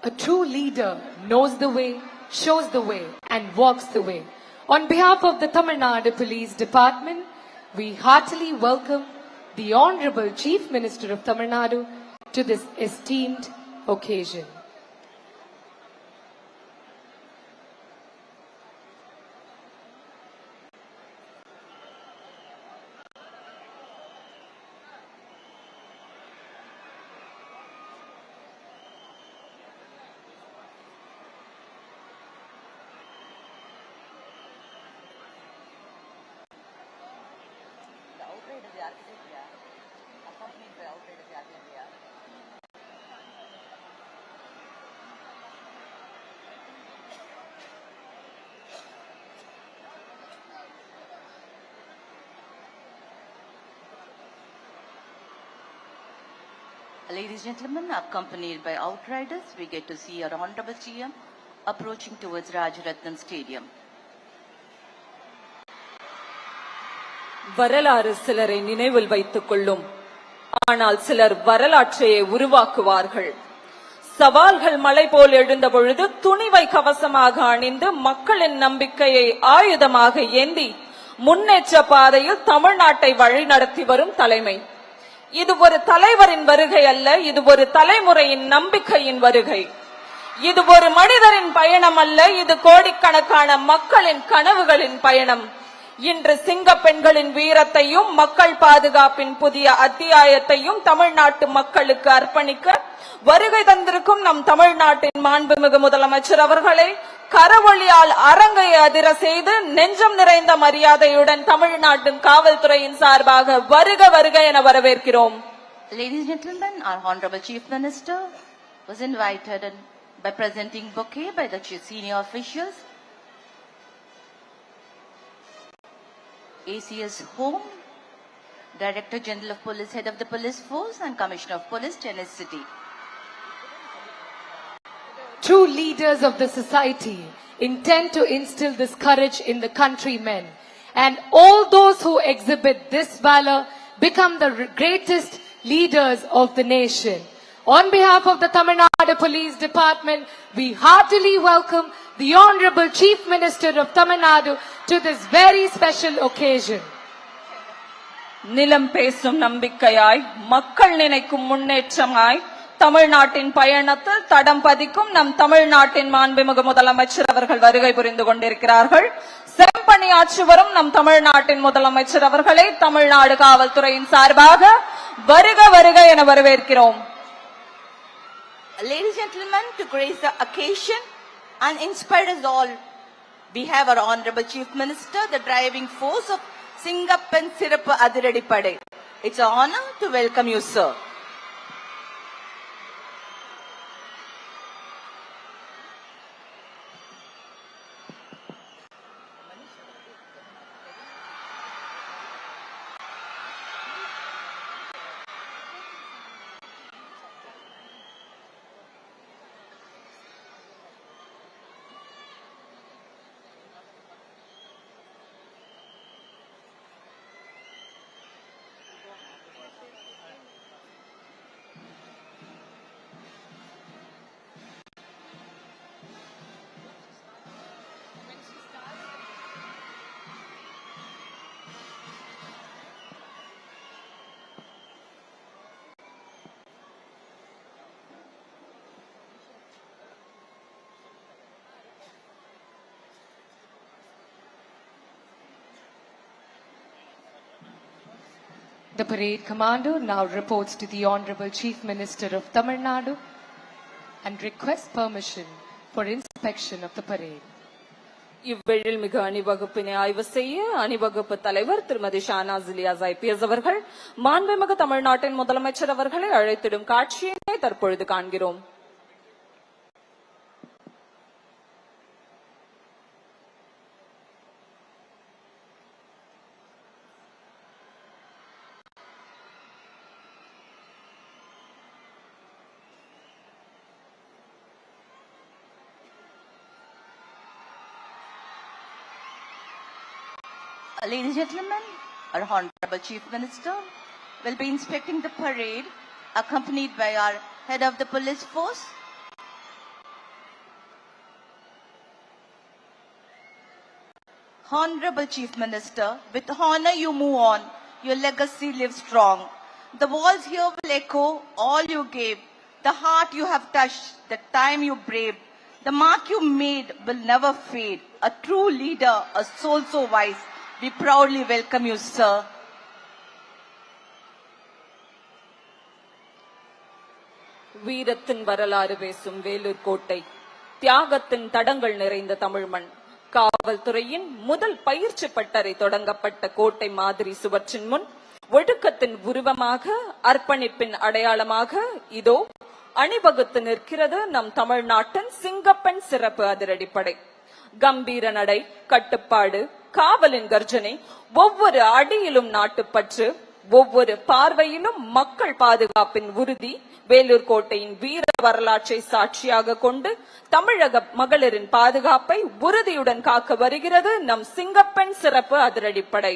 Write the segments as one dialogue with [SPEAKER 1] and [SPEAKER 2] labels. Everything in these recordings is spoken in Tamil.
[SPEAKER 1] A true leader knows the way, shows the way, and walks the way. On behalf of the Tamil Nadu Police Department, we heartily welcome the Honorable Chief Minister of Tamil Nadu to this esteemed occasion.
[SPEAKER 2] Ladies and gentlemen, accompanied by outriders, we get to see our Honorable GM approaching towards Rajaratnam Stadium.
[SPEAKER 3] வரலாறு சிலரை நினைவில் வைத்துக் கொள்ளும், ஆனால் சிலர் வரலாற்றையே உருவாக்குவார்கள். சவால்கள் மலை போல் எழுந்த பொழுது துணிவை கவசமாக அணிந்து மக்களின் நம்பிக்கையை ஆயுதமாக ஏந்தி முன்னேற்ற பாதையில் தமிழ்நாட்டை வழிநடத்தி வரும் தலைமை. இது ஒரு தலைவரின் வருகை அல்ல, இது ஒரு தலைமுறையின் நம்பிக்கையின் வருகை. இது ஒரு மனிதரின் பயணம் அல்ல, இது கோடிக்கணக்கான மக்களின் கனவுகளின் பயணம். இன்று சிங்க பெண்களின் வீரத்தையும் மக்கள் பாதுகாப்பின் புதிய அத்தியாயத்தையும் தமிழ்நாட்டு மக்களுக்கு அர்ப்பணிக்க வருகை தந்திருக்கும் நம் தமிழ்நாட்டின் மாண்புமிகு முதலமைச்சர் அவர்களை கரவொலியால் அரங்கை அதிர செய்து நெஞ்சம் நிறைந்த மரியாதையுடன் தமிழ்நாட்டின் காவல்துறையின் சார்பாக வருக வருக என வரவேற்கிறோம்.
[SPEAKER 2] Ladies and gentlemen, our Honorable Chief Minister was invited by presenting bouquet by the senior officials. ACS Home, Director General of Police, Head of the Police Force and Commissioner of Police, Chennai City.
[SPEAKER 1] True leaders of the society intend to instill this courage in the countrymen, and all those who exhibit this valor become the greatest leaders of the nation. On behalf of the Tamil Nadu Police Department, we heartily welcome the Honorable Chief Minister of Tamil Nadu to this very special occasion.
[SPEAKER 3] நிலம் பேசும் நம்பிக்கையாய், மக்கள் நினைக்கும் முன்னேற்றமாய் தமிழ்நாட்டின் பயணத்தில் தடம் பதிக்கும் நம் தமிழ்நாட்டின் மாண்புமிகு முதலமைச்சர் அவர்கள் வருகை புரிந்து கொண்டிருக்கிறார்கள். செம்பணியாற்றி வரும் நம் தமிழ்நாட்டின் முதலமைச்சர் அவர்களை தமிழ்நாடு காவல்துறையின் சார்பாக வருக வருக என வரவேற்கிறோம்.
[SPEAKER 2] Ladies and gentlemen, to grace the occasion and inspire us all, we have our Honorable Chief Minister, the driving force of Singappan Sirappu Adiradipadai. It's an honor to welcome you, sir.
[SPEAKER 1] The parade commander now reports to the Honorable Chief Minister of Tamil Nadu and requests permission for inspection of the parade.
[SPEAKER 3] இவ்வேழில் மிக அணிவகுப்பினை ஆய்வு செய்ய அணிவகுப்பு தலைவர் திருமதி ஷானாஸ் இலியாஸ் ஐபிஎஸ் அவர்கள் மாண்புமிகு தமிழ்நாட்டின் முதலமைச்சர் அவர்களை அழைத்திடும் காட்சியினை தற்பொழுது காண்கிறோம்.
[SPEAKER 2] Ladies and gentlemen, our Honorable Chief Minister will be inspecting the parade accompanied by our Head of the Police Force, Honorable Chief Minister, with honor you move on, your legacy lives strong. The walls here will echo all you gave, the heart you have touched, the time you braved, the mark you made will never fade. A true leader, a soul so wise, we proudly welcome you, sir.
[SPEAKER 3] வீரத்தின் வரலாறு பேசும் வேலூர் கோட்டை, தியாகத்தின் தடங்கள் நிறைந்த தமிழ்மண், காவல்துறையின் முதல் பயிற்சி பட்டறை தொடங்கப்பட்ட கோட்டை மாதிரி சுவற்றின் முன் ஒழுக்கத்தின் உருவமாக, அர்ப்பணிப்பின் அடையாளமாக இதோ அணிவகுத்து நிற்கிறது நம் தமிழ்நாட்டின் சிங்கப்பெண் சிறப்பு அதிரடிப்படை. கம்பீர நடை, கட்டுப்பாடு, காவலின் கர்ஜனை, ஒவ்வொரு அடியிலும் நாட்டுப்பற்று, ஒவ்வொரு பார்வையிலும் மக்கள் பாதுகாப்பின் உறுதி, வேலூர் கோட்டையின் வீர வரலாற்றை சாட்சியாக கொண்டு தமிழக மகளிரின் பாதுகாப்பை உறுதியுடன் காக்க வருகிறது நம் சிங்கப்பெண் சிறப்பு அதிரடிப்படை.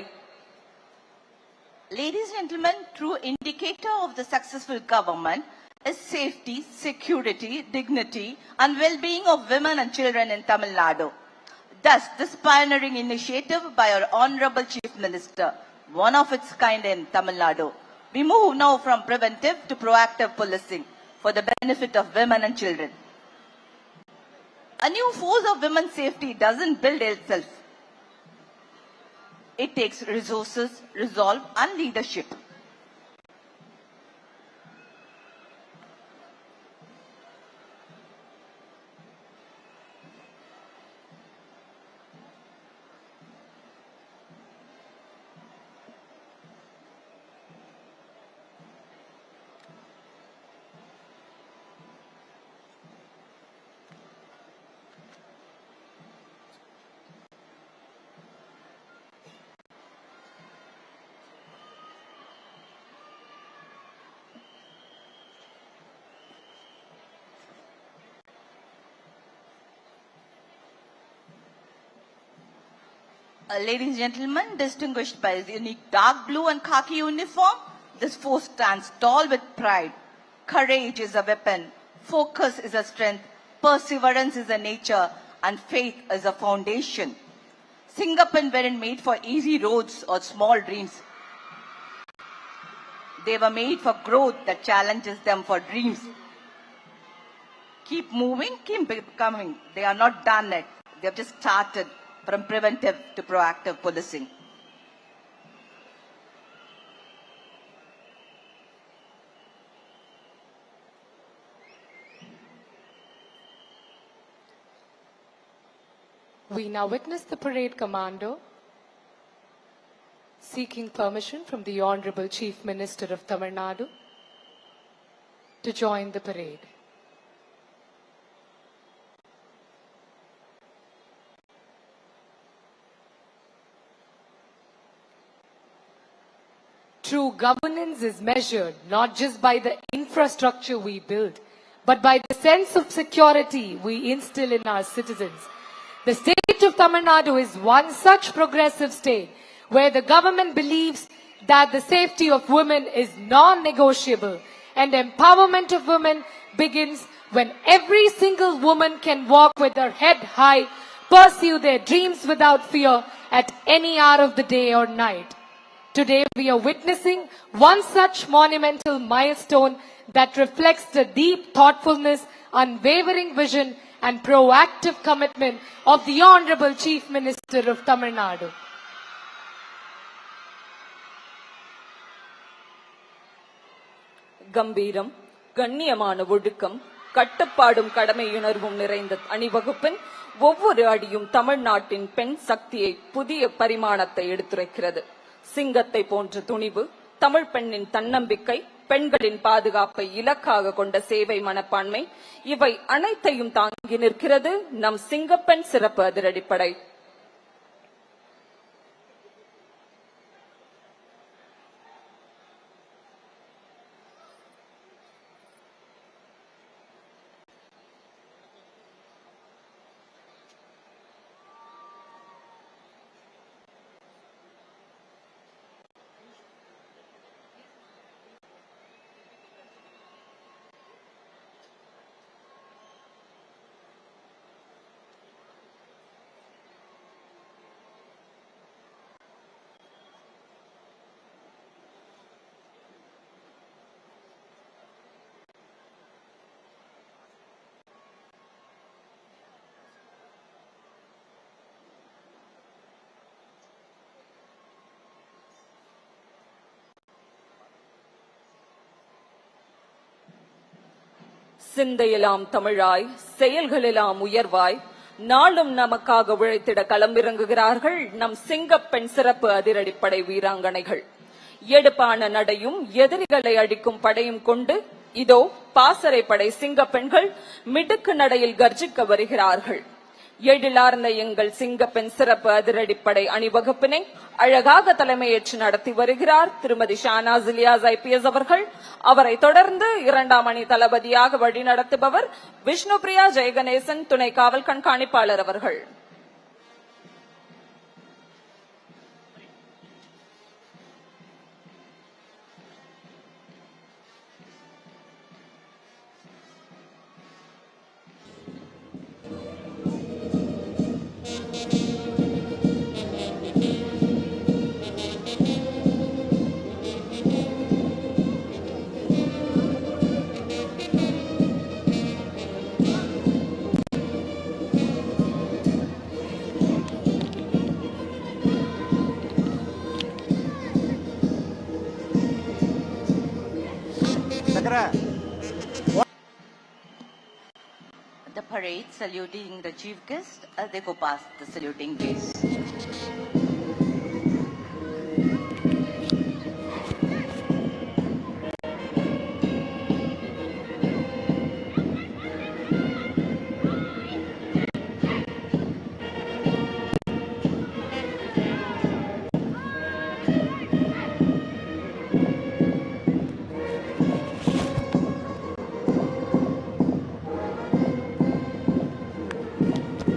[SPEAKER 2] Ladies and gentlemen, true indicator of the successful government is safety, security, dignity and well-being of women and children in Tamil Nadu. Thus, this pioneering initiative by our Honorable Chief Minister, one of its kind in Tamil Nadu. We move now from preventive to proactive policing for the benefit of women and children. A new force of women's safety doesn't build itself. It takes resources, resolve and leadership. Ladies and gentlemen, distinguished by his unique dark blue and khaki uniform, this force stands tall with pride. Courage is a weapon, focus is a strength, perseverance is a nature, and faith is a foundation. Singapore weren't made for easy roads or small dreams. They were made for growth that challenges them for dreams. Keep moving, keep becoming. They are not done yet. They have just started. From preventive to proactive policing.
[SPEAKER 1] We now witness the parade commando seeking permission from the Honorable Chief Minister of Tamil Nadu to join the parade. True governance is measured not just by the infrastructure we build, but by the sense of security we instill in our citizens. The state of Tamil Nadu is one such progressive state where the government believes that the safety of women is non-negotiable and empowerment of women begins when every single woman can walk with her head high, pursue their dreams without fear at any hour of the day or night. Today we are witnessing one such monumental milestone that reflects the deep thoughtfulness, unwavering vision and proactive commitment of the Honorable Chief Minister of Tamil Nadu.
[SPEAKER 3] கம்பீரம், கண்ணியமான ஒழுக்கம், கட்டுப்பாடும் கடமையுணர்வும் நிறைந்த அணிவகுப்பின் ஒவ்வொரு அடியும் தமிழ்நாட்டின் பெண் சக்தியை புதிய பரிமாணத்தை எடுத்துரைக்கிறது. சிங்கத்தை போன்ற துணிவு, தமிழ் பெண்ணின் தன்னம்பிக்கை, பெண்களின் பாதுகாப்பை இலக்காக கொண்ட சேவை மனப்பான்மை, இவை அனைத்தையும் தாங்கி நிற்கிறது நம் சிங்கப்பெண் சிறப்பு அதிரடிப்படை. சிந்தையெல்லாம் தமிழாய் செயல்களெல்லாம் உயர்வாய் நாளும் நமக்காக உழைத்திட களமிறங்குகிறார்கள் நம் சிங்கப்பெண் சிறப்பு அதிரடிப்படை வீராங்கனைகள். எடுப்பான நடையும் எதிரிகளை அடிக்கும் படையும் கொண்டு இதோ பாசறை படை சிங்கப்பெண்கள் மிடுக்கு நடையில் கர்ஜிக்க வருகிறார்கள். எழிலார்ந்த எங்கள் சிங்கப்பெண் சிறப்பு அதிரடிப்படை அணிவகுப்பினை அழகாக தலைமையேற்று நடத்தி வருகிறார் திருமதி ஷானாஸ் இலியாஸ் IPS அவர்கள். அவரை தொடர்ந்து 2ஆம் அணி தளபதியாக வழிநடத்துபவர் விஷ்ணுபிரியா ஜெயகணேசன் துணை காவல் கண்காணிப்பாளர் அவர்கள்.
[SPEAKER 2] The parade saluting the chief guest as they go past the saluting base.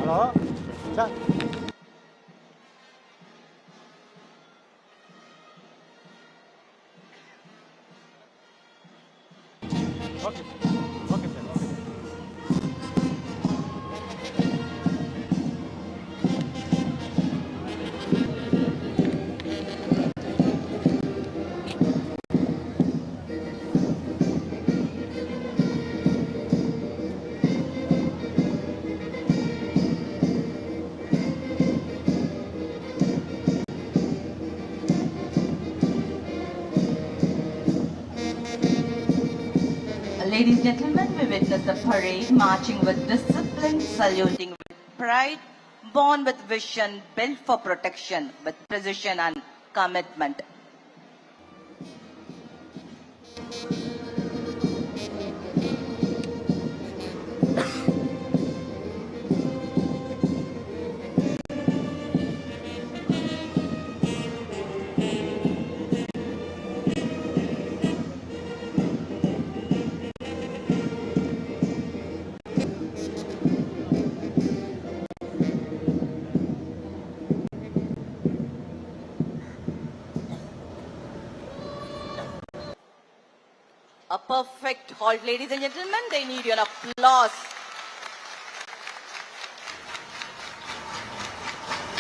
[SPEAKER 4] Hello? Sir. Okay. Okay, sir. Okay.
[SPEAKER 2] Ladies and gentlemen, we witness the parade marching with discipline, saluting with pride, born with vision, built for protection with precision and commitment. A perfect halt, ladies and gentlemen. They need your applause.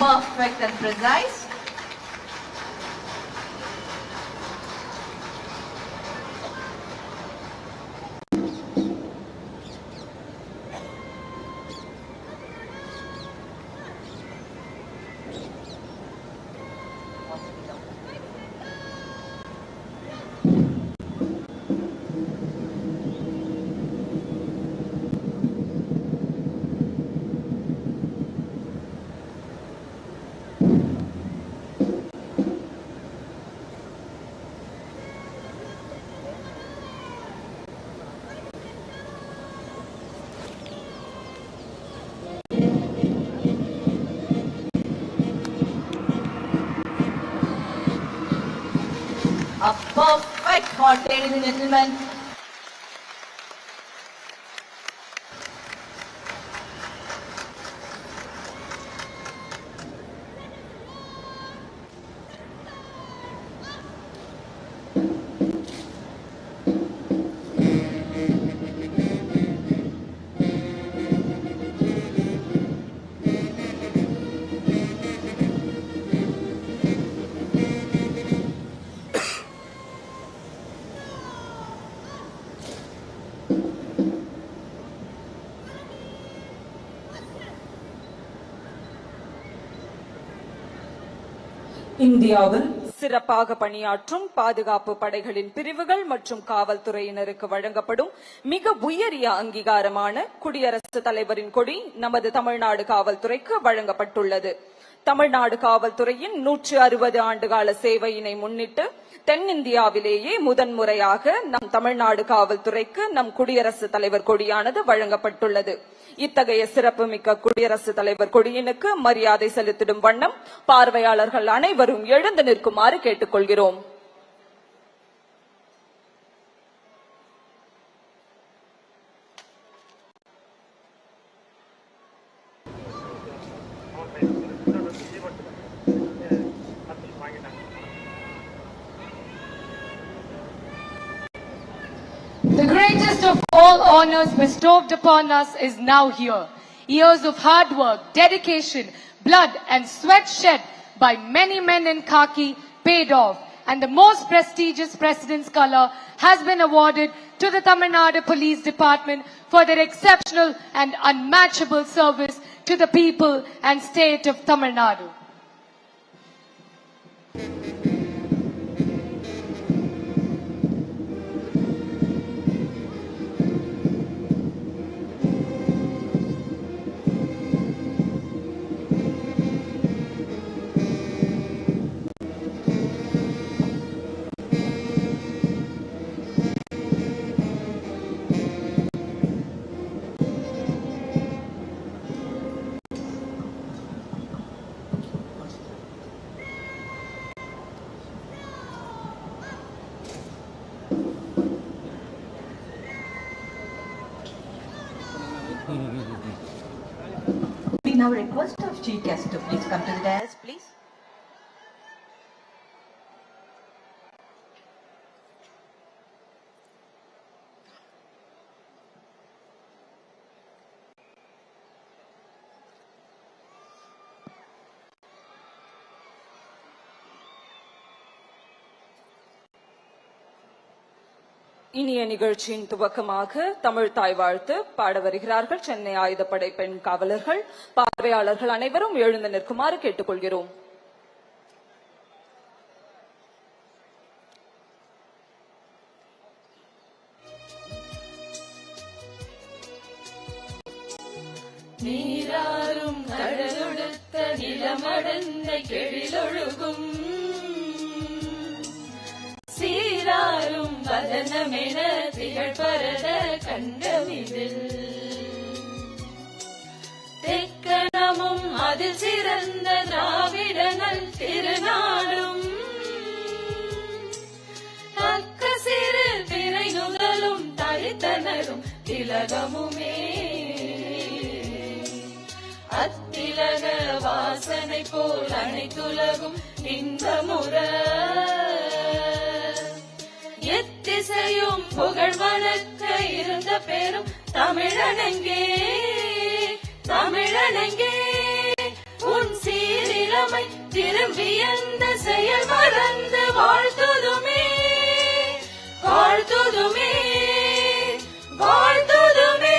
[SPEAKER 2] Perfect and precise. A perfect halt, ladies and gentlemen.
[SPEAKER 3] இந்தியாவில் சிறப்பாக பணியாற்றும் பாதுகாப்பு படைகளின் பிரிவுகள் மற்றும் காவல்துறையினருக்கு வழங்கப்படும் மிக உயரிய அங்கீகாரமான குடியரசுத் தலைவரின் கொடி நமது தமிழ்நாடு காவல்துறைக்கு வழங்கப்பட்டுள்ளது. தமிழ்நாடு காவல்துறையின் 160 ஆண்டுகால சேவையினை முன்னிட்டு தென்னிந்தியாவிலேயே முதன்முறையாக நம் தமிழ்நாடு காவல்துறைக்கு நம் குடியரசுத் தலைவர் கொடியானது வழங்கப்பட்டுள்ளது. இத்தகைய சிறப்புமிக்க குடியரசுத் தலைவர் கொடியினுக்கு மரியாதை செலுத்திடும் வண்ணம் பார்வையாளர்கள் அனைவரும் எழுந்து நிற்குமாறு கேட்டுக்கொள்கிறோம்.
[SPEAKER 1] The greatest of all honors bestowed upon us is now here. Years of hard work, dedication, blood and sweat shed by many men in khaki paid off, and the most prestigious President's Color has been awarded to the Tamil Nadu Police Department for their exceptional and unmatchable service to the people and state of Tamil Nadu.
[SPEAKER 2] We now request our chief guest to please come to the dais, please.
[SPEAKER 3] இனிய நிகழ்ச்சியின் துவக்கமாக தமிழ் தாய் வாழ்த்து பாட வருகிறார்கள் சென்னை ஆயுதப்படை பெண் காவலர்கள். பார்வையாளர்கள் அனைவரும் எழுந்து நிற்குமாறு கேட்டுக்கொள்கிறோம்.
[SPEAKER 5] நீராறும் கடலொடுத்த நிலமடந்த கெழிலொழுகும் சீராரும் வதனமென திகழ்பரத கண்டமிதில் தெக்கணமும் அதில் சிறந்த திராவிடனல் திருநாடும் தக்க சிறு பிறை நுதலும் தரித்தனரும் திலகமுமே அத்திலக வாசனை போல் அனைத்துலகும் இன்பமுற எத்திசையும் புகழ் வணக்க இருந்த பெரும் தமிழனங்கே தமிழனங்கே உன் சீரிழமை திரும்பி அந்த செயல் மறந்து வாழ்த்துதுமே வாழ்த்துதுமே வாழ்த்துதுமே.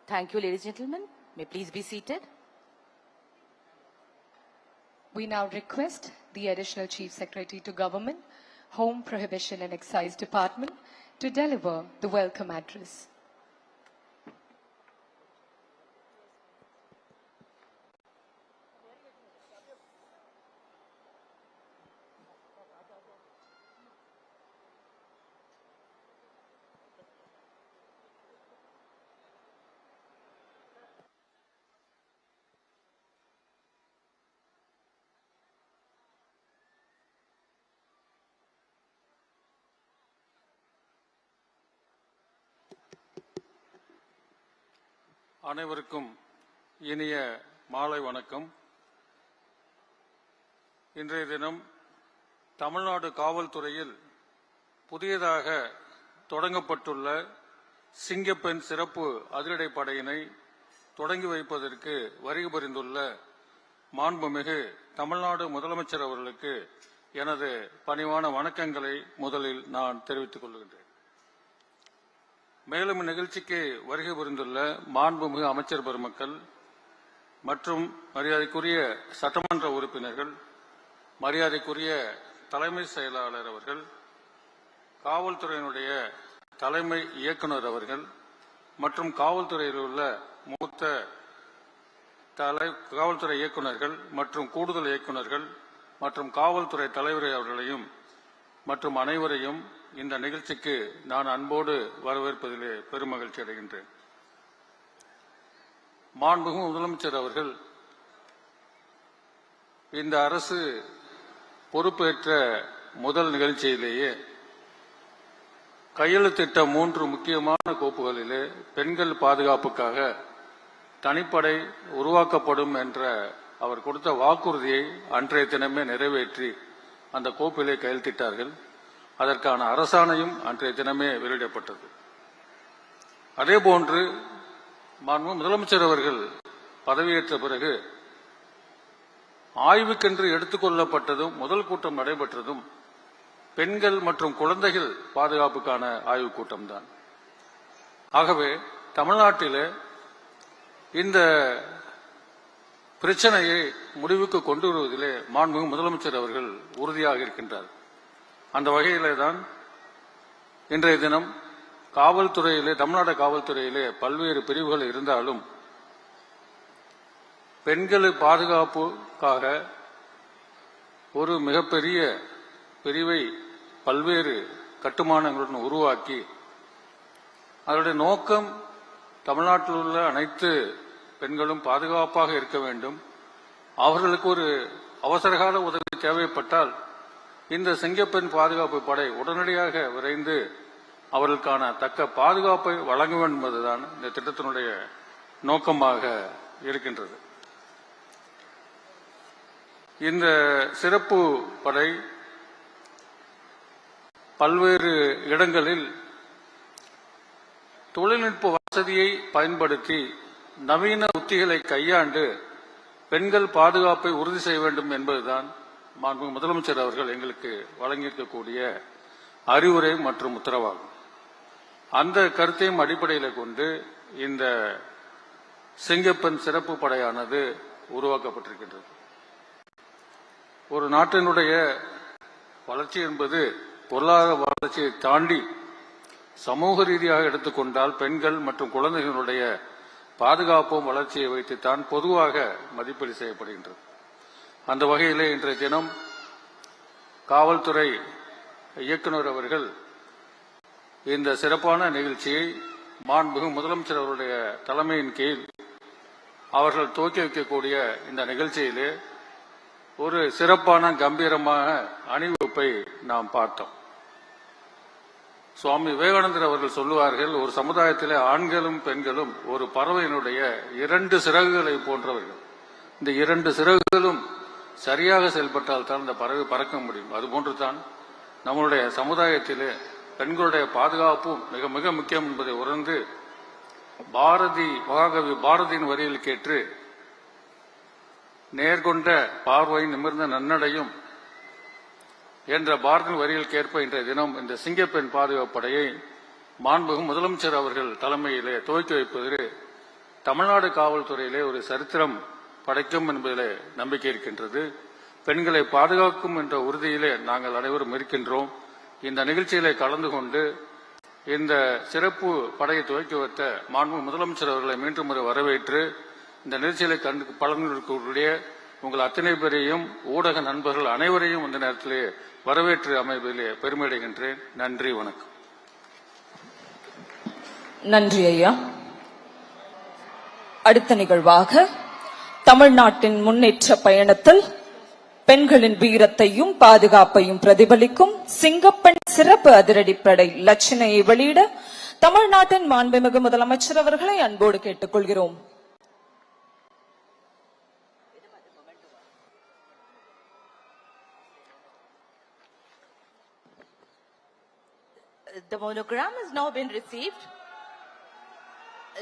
[SPEAKER 2] Thank you, ladies and gentlemen. May please be seated.
[SPEAKER 1] We now request the Additional Chief Secretary to Government, Home Prohibition and Excise Department to deliver the welcome address.
[SPEAKER 6] அனைவருக்கும் இனிய மாலை வணக்கம். இன்றைய தினம் தமிழ்நாடு காவல்துறையில் புதியதாக தொடங்கப்பட்டுள்ள சிங்கப்பெண் சிறப்பு அதிரடிப்படையினை தொடங்கி வைப்பதற்கு வருகை புரிந்துள்ள மாண்புமிகு தமிழ்நாடு முதலமைச்சர் அவர்களுக்கு எனது பணிவான வணக்கங்களை முதலில் நான் தெரிவித்துக் கொள்கின்றேன். மேலும் இந்நிகழ்ச்சிக்கு வருகை புரிந்துள்ள மாண்புமிகு அமைச்சர் பெருமக்கள் மற்றும் மரியாதைக்குரிய சட்டமன்ற உறுப்பினர்கள், மரியாதைக்குரிய தலைமை செயலாளர் அவர்கள், காவல்துறையினுடைய தலைமை இயக்குனர் அவர்கள் மற்றும் காவல்துறையில் உள்ள மூத்த காவல்துறை இயக்குநர்கள் மற்றும் கூடுதல் இயக்குநர்கள் மற்றும் காவல்துறை தலைவர் அவர்களையும் மற்றும் அனைவரையும் இந்த நிகழ்ச்சிக்கு நான் அன்போடு வரவேற்பதிலே பெருமகிழ்ச்சி அடைகின்றேன். மாண்புமிகு முதலமைச்சர் அவர்கள் இந்த அரசு பொறுப்பேற்ற முதல் நிகழ்ச்சியிலேயே கையெழுத்திட்ட 3 முக்கியமான கோப்புகளிலே பெண்கள் பாதுகாப்புக்காக தனிப்படை உருவாக்கப்படும் என்ற அவர் கொடுத்த வாக்குறுதியை அன்றைய தினமே நிறைவேற்றி அந்த கோப்பிலே கையெழுத்திட்டார்கள். அதற்கான அரசாணையும் அன்றைய தினமே வெளியிடப்பட்டது. அதேபோன்று மாண்புமிகு முதலமைச்சர் அவர்கள் பதவியேற்ற பிறகு ஆய்வுக்கென்று எடுத்துக்கொள்ளப்பட்டதும் முதல் கூட்டம் நடைபெற்றதும் பெண்கள் மற்றும் குழந்தைகள் பாதுகாப்புக்கான ஆய்வுக் கூட்டம்தான். ஆகவே தமிழ்நாட்டிலே இந்த பிரச்சனையை முடிவுக்கு கொண்டு வருவதிலே மாண்புமிகு முதலமைச்சர் அவர்கள் உறுதியாக இருக்கின்றார். அந்த வகையிலே தான் இன்றைய தினம் காவல்துறையிலே, தமிழ்நாடு காவல்துறையிலே பல்வேறு பிரிவுகள் இருந்தாலும் பெண்கள் பாதுகாப்புக்காக ஒரு மிகப்பெரிய பிரிவை பல்வேறு கட்டுமானங்களுடன் உருவாக்கி அதனுடைய நோக்கம் தமிழ்நாட்டில் உள்ள அனைத்து பெண்களும் பாதுகாப்பாக இருக்க வேண்டும். அவர்களுக்கு ஒரு அவசரகால உதவி தேவைப்பட்டால் இந்த சிங்கப்பெண் பாதுகாப்பு படை உடனடியாக விரைந்து அவர்களுக்கான தக்க பாதுகாப்பை வழங்க வேண்டும் என்பதுதான் இந்த திட்டத்தினுடைய நோக்கமாக இருக்கின்றது. இந்த சிறப்பு படை பல்வேறு இடங்களில் தொழில்நுட்ப வசதியை பயன்படுத்தி நவீன உத்திகளை கையாண்டு பெண்கள் பாதுகாப்பை உறுதி செய்ய வேண்டும் என்பதுதான் மாண்புமிகு முதலமைச்சர் அவர்கள் எங்களுக்கு வழங்கியிருக்கக்கூடிய அறிவுரை மற்றும் உத்தரவாகும். அந்த கருத்தையும் அடிப்படையில் கொண்டு இந்த சிங்கப்பெண் சிறப்பு படையானது உருவாக்கப்பட்டிருக்கின்றது. ஒரு நாட்டினுடைய வளர்ச்சி என்பது பொருளாதார வளர்ச்சியை தாண்டி சமூக ரீதியாக எடுத்துக்கொண்டால் பெண்கள் மற்றும் குழந்தைகளுடைய பாதுகாப்பும் வளர்ச்சியை வைத்துத்தான் பொதுவாக மதிப்பீடு செய்யப்படுகின்றது. அந்த வகையிலே இன்றைய தினம் காவல்துறை இயக்குநர் அவர்கள் இந்த சிறப்பான நிகழ்ச்சியை மாண்புமிகு முதலமைச்சர் அவருடைய தலைமையின் கீழ் அவர்கள் துவக்கி வைக்கக்கூடிய இந்த நிகழ்ச்சியிலே ஒரு சிறப்பான கம்பீரமான அணிவகுப்பை நாம் பார்த்தோம். சுவாமி விவேகானந்தர் அவர்கள் சொல்லுவார்கள், ஒரு சமுதாயத்திலே ஆண்களும் பெண்களும் ஒரு பறவையினுடைய 2 சிறகுகளை போன்றவர்கள். இந்த 2 சிறகுகளும் சரியாக செயல்பட்டால் தான் இந்த பறவை பறக்க முடியும். அதுபோன்று தான் நம்முடைய சமுதாயத்திலே பெண்களுடைய பாதுகாப்பும் மிக மிக முக்கியம் என்பதை உணர்ந்து மகாகவி பாரதியின் வரியில் கேட்டு நேர்கொண்ட பார்வை நிமிர்ந்த நன்னடையும் என்ற பாரதியின் வரியில் கேட்ப இன்றைய தினம் இந்த சிங்கப்பெண் பாதுகாப்பு படையை மாண்புமிகு முதலமைச்சர் அவர்கள் தலைமையிலே துவக்கி வைப்பது தமிழ்நாடு காவல்துறையிலே ஒரு சரித்திரம் படைக்கும் என்பதிலே நம்பிக்கை இருக்கின்றது. பெண்களை பாதுகாக்கும் என்ற உறுதியிலே நாங்கள் அனைவரும் இருக்கின்றோம். இந்த நிகழ்ச்சியிலே கலந்து கொண்டு இந்த சிறப்பு படையை துவக்கி வைத்த மாண்புமிகு முதலமைச்சர் அவர்களை மீண்டும் முறை வரவேற்று இந்த நிகழ்ச்சியிலே பலன்களுடைய உங்கள் அத்தனை பேரையும் ஊடக நண்பர்கள் அனைவரையும் இந்த நேரத்திலே வரவேற்று அமைவதிலே பெருமையடைகின்றேன். நன்றி, வணக்கம்.
[SPEAKER 3] நன்றி ஐயா. அடுத்த நிகழ்வாக தமிழ்நாட்டின் முன்னேற்ற பயணத்தில் பெண்களின் வீரத்தையும் பாதுகாப்பையும் பிரதிபலிக்கும் சிங்கப்பெண் சிறப்பு அதிரடிப்படை லட்சணையை வெளியிட தமிழ்நாட்டின் மாண்புமிகு முதலமைச்சர் அவர்களை அன்போடு கேட்டுக்கொள்கிறோம்.
[SPEAKER 2] The monogram has now been received.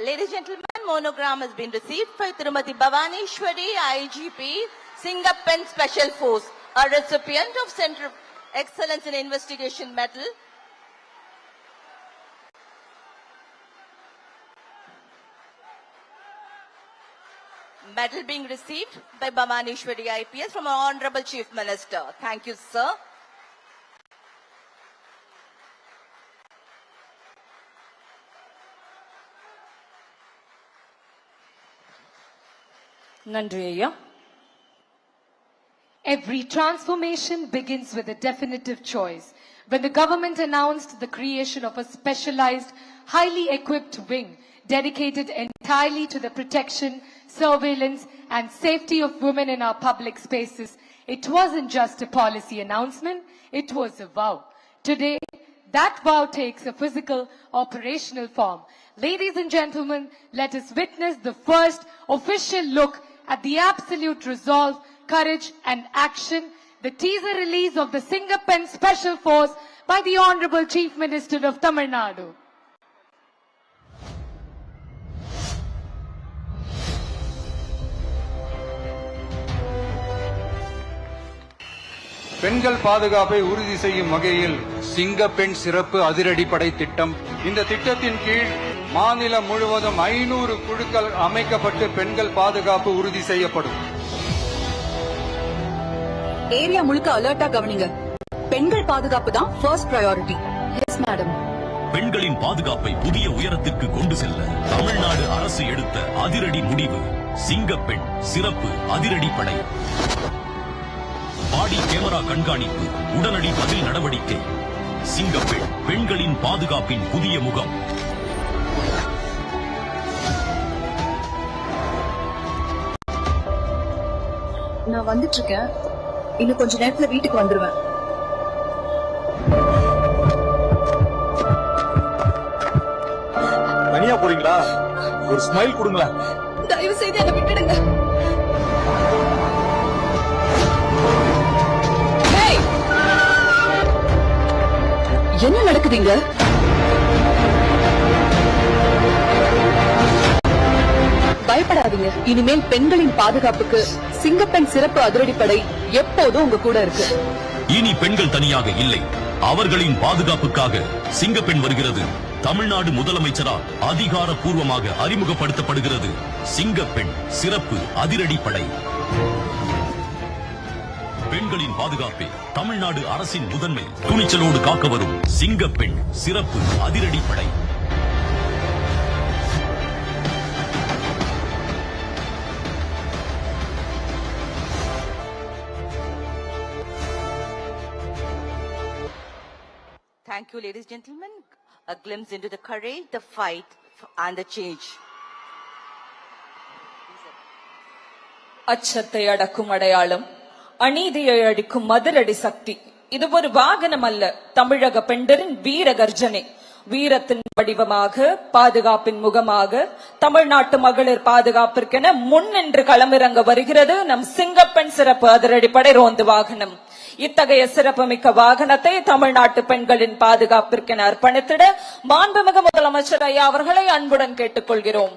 [SPEAKER 2] Ladies and gentlemen, monogram has been received by Tirumati Bhavaneshwari, IGP, Singapore Special Force. a recipient of Center of Excellence in Investigation Medal. Medal being received by Bhamaneshwari IPS from our Honorable Chief Minister. Thank you, sir.
[SPEAKER 3] நன்றி ஐயா.
[SPEAKER 1] Every transformation begins with a definitive choice. When the government announced the creation of a specialized, highly equipped wing dedicated entirely to the protection, surveillance and safety of women in our public spaces, it wasn't just a policy announcement, it was a vow. Today, that vow takes a physical, operational form. Ladies and gentlemen, let us witness the first official look at the absolute resolve, courage and action, the teaser release of the Singapen Special Force by the Honorable Chief Minister of Tamil Nadu.
[SPEAKER 7] பெண்கள் பாதுகாப்பை உறுதி செய்யும் வகையில் சிங்கப்பெண் சிறப்பு அதிரடிப்படை திட்டம். இந்த திட்டத்தின் கீழ் மாநிலம் முழுவதும் 500 குழுக்கள் அமைக்கப்பட்டு பெண்கள் பாதுகாப்பு உறுதி செய்யப்படும்.
[SPEAKER 8] ஏரியா முழுக்க அலர்ட்டா கவனிங்க. பெண்கள் பாதுகாப்பு தான் ஃபர்ஸ்ட் பிரையாரிட்டி. Yes madam.
[SPEAKER 9] பெண்களின் பாதுகாப்பை புதிய உயரத்திற்கு கொண்டு செல்ல தமிழ்நாடு அரசு எடுத்த அதிரடி முடிவு சிங்கப்பெண் சிறப்பு அதிரடிப்படை. பாடி கேமரா கண்காணிப்பு, உடனடி பதில் நடவடிக்கை. சிங்கப்பெண் பெண்களின் பாதுகாப்பின் புதிய முகம்.
[SPEAKER 8] நான் வந்துட்டு இருக்கேன். இன்னும் கொஞ்ச நேரத்துல வீட்டுக்கு வந்துருவேன்.
[SPEAKER 4] தனியா போறீங்களா? ஒரு ஸ்மைல் கொடுங்களா?
[SPEAKER 8] தயவு செய்து என்ன விட்டுடுங்க. என்ன நடக்குதுங்க? பயப்படாதீங்க. இனிமேல் பெண்களின் பாதுகாப்புக்கு சிங்கப்பெண் சிறப்பு அதிரடிப்படை எப்போதும் உங்க கூட இருக்கு.
[SPEAKER 9] இனி பெண்கள் தனியாக இல்லை, அவர்களின் பாதுகாப்புக்காக சிங்கப்பெண் வருகிறது. தமிழ்நாடு முதலமைச்சரால் அதிகாரப்பூர்வமாக அறிமுகப்படுத்தப்படுகிறது சிங்கப்பெண் சிறப்பு அதிரடிப்படை. பெண்களின் பாதுகாப்பே தமிழ்நாடு அரசின் முதன்மை. துணிச்சலோடு காக்க வரும் சிங்கப்பெண் சிறப்பு அதிரடிப்படை.
[SPEAKER 2] Thank you, ladies and gentlemen. A glimpse into the courage, the fight and the change.
[SPEAKER 3] அச்சத்தை அடக்கும் அடையாளம், அநீதியை அடிக்கும் மதிலடி சக்தி. இது ஒரு வாகனம் அல்ல, தமிழக பெண்டரின் வீர கர்ஜனை. வீரத்தின் வடிவமாக, பாதுகாப்பின் முகமாக, தமிழ்நாட்டு மகளிர் பாதுகாப்பிற்கென முன்னின்று களமிறங்க வருகிறது நம் சிங்கப்பெண் சிறப்பு அதிரடிப்படை ரோந்து வாகனம். இத்தகைய சிறப்புமிக்க வாகனத்தை தமிழ்நாட்டு பெண்களின் பாதுகாப்பிற்கென அர்ப்பணித்திட மாண்புமிகு முதலமைச்சர் ஐயா அவர்களை அன்புடன் கேட்டுக்கொள்கிறோம்.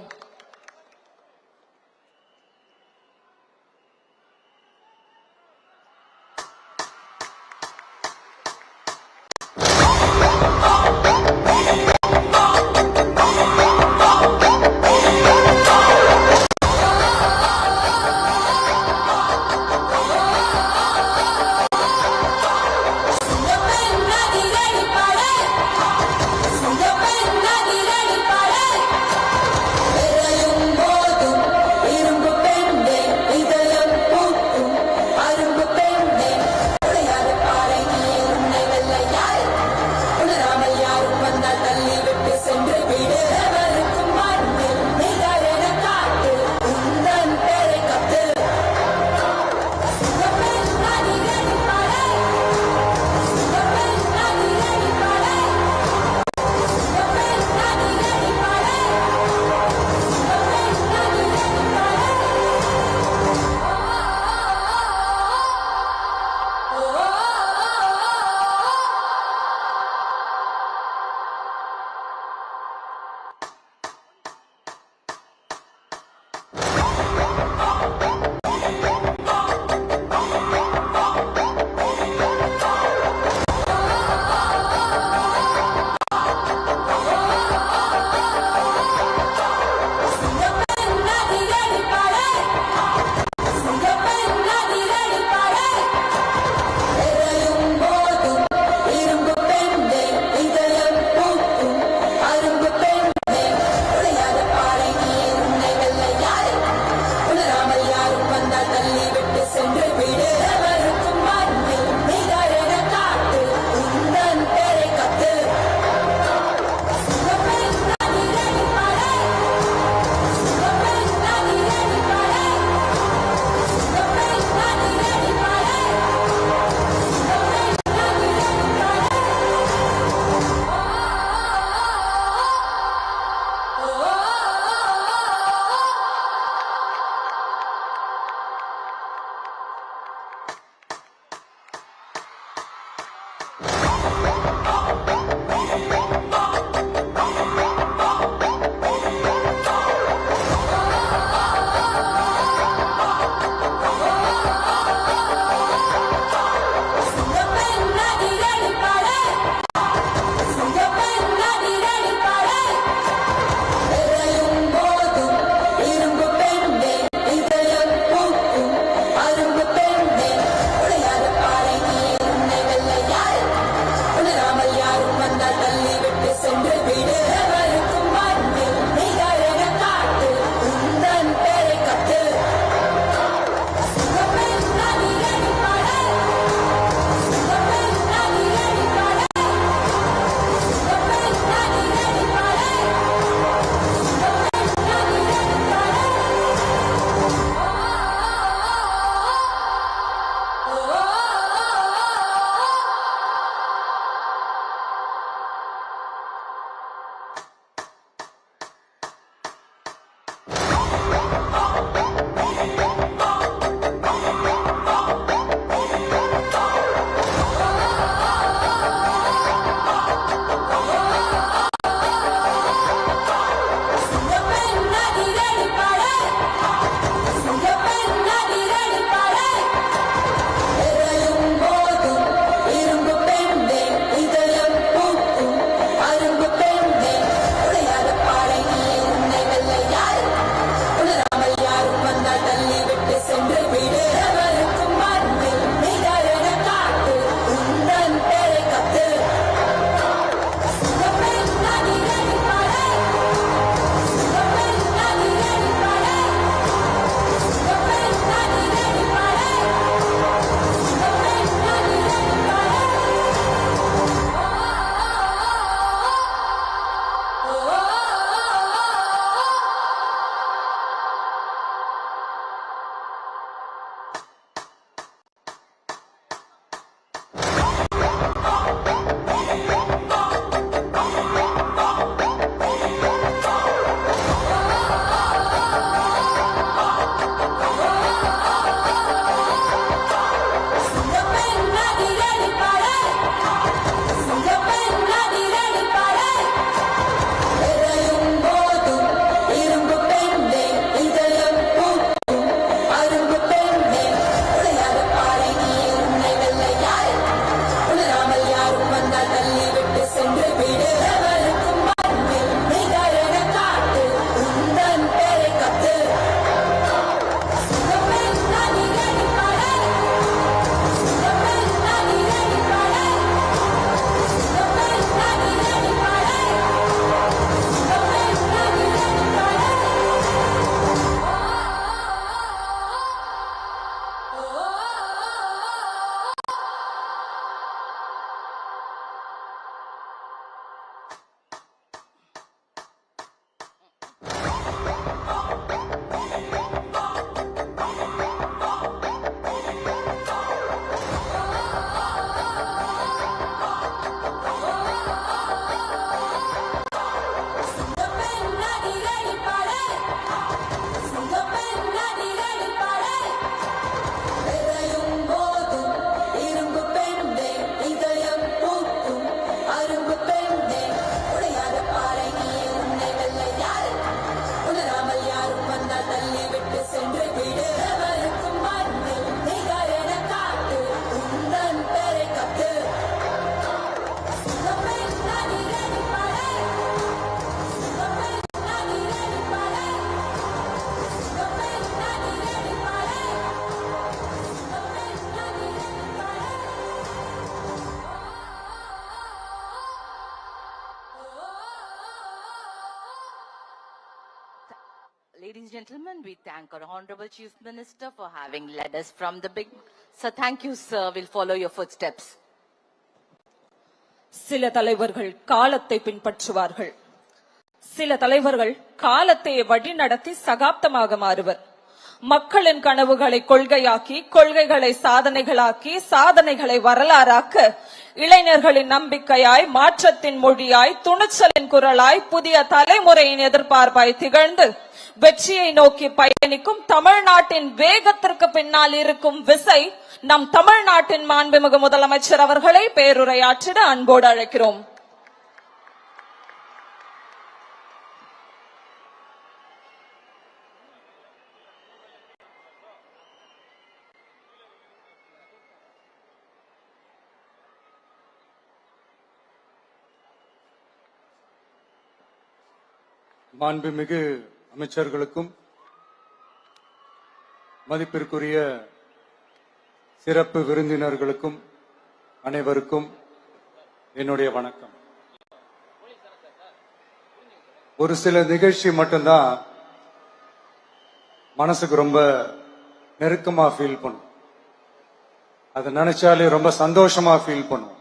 [SPEAKER 2] Ladies and gentlemen, we thank our Honorable Chief Minister for having led us from the big. Sir, thank you, sir. We'll follow your footsteps.
[SPEAKER 3] சில தலைவர்கள் காலத்தை பின்பற்றுவார்கள், சில தலைவர்கள் காலத்தை வழிநடத்தி சகாப்தமாக மாறுவர். மக்களின் கனவுகளை கொள்கையாக்கி, கொள்கைகளை சாதனைகளாக்கி, சாதனைகளை வரலாறாக்க, இளைஞர்களின் நம்பிக்கையாய், மாற்றத்தின் மொழியாய், துணிச்சலின் குரலாய், புதிய தலைமுறையின் எதிர்பார்ப்பாய் திகழ்ந்து வெற்றியை நோக்கி பயணிக்கும் தமிழ்நாட்டின் வேகத்திற்கு பின்னால் இருக்கும் விசை நம் தமிழ்நாட்டின் மாண்புமிகு முதலமைச்சர் அவர்களை பேருரையாற்றிட அன்போடு அழைக்கிறோம்.
[SPEAKER 7] மாண்புமிகு அமைச்சர்களுக்கும் மதிப்பிற்குரிய சிறப்பு விருந்தினர்களுக்கும் அனைவருக்கும் என்னுடைய வணக்கம். ஒரு சில நிகழ்ச்சி மட்டும்தான் மனசுக்கு ரொம்ப நெருக்கமா ஃபீல் பண்ணும். அதை நினைச்சாலே ரொம்ப சந்தோஷமா ஃபீல் பண்ணும்.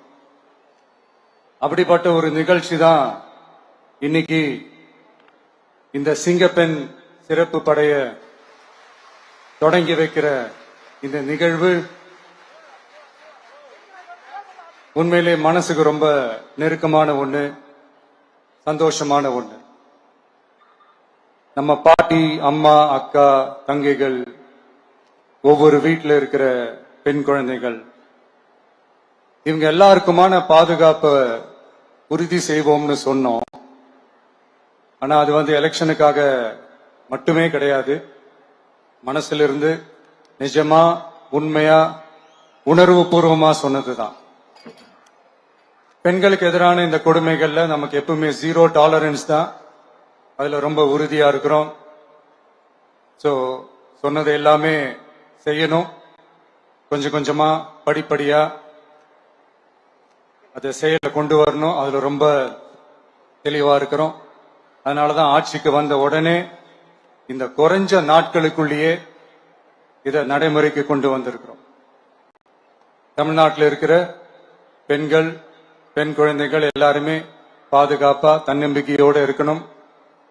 [SPEAKER 7] அப்படிப்பட்ட ஒரு நிகழ்ச்சி தான் இன்னைக்கு இந்த சிங்கப்பெண் சிறப்பு படைய தொடங்கி வைக்கிற இந்த நிகழ்வு. உண்மையிலே மனசுக்கு ரொம்ப நெருக்கமான ஒண்ணு, சந்தோஷமான ஒண்ணு. நம்ம பாட்டி, அம்மா, அக்கா, தங்கைகள், ஒவ்வொரு வீட்டில் இருக்கிற பெண் குழந்தைகள், இவங்க எல்லாருக்குமான பாதுகாப்பை உறுதி செய்வோம்னு சொன்னோம். ஆனா அது எலெக்ஷனுக்காக மட்டுமே கிடையாது. மனசிலிருந்து நிஜமா, உண்மையா, உணர்வு பூர்வமா சொன்னதுதான். பெண்களுக்கு எதிரான இந்த கொடுமைகள்ல நமக்கு எப்பவுமே 0 டாலரன்ஸ் தான். அதுல ரொம்ப உறுதியா இருக்கிறோம். சோ சொன்னது எல்லாமே செய்யணும். கொஞ்சம் கொஞ்சமா, படிப்படியா அதை செயல கொண்டு வரணும். அதுல ரொம்ப தெளிவா இருக்கிறோம். அதனாலதான் ஆட்சிக்கு வந்த உடனே இந்த குறைஞ்ச நாட்களுக்குள்ளேயே இதை நடைமுறைக்கு கொண்டு வந்திருக்கிறோம். தமிழ்நாட்டில் இருக்கிற பெண்கள், பெண் குழந்தைகள் எல்லாருமே பாதுகாப்பா, தன்னம்பிக்கையோடு இருக்கணும்.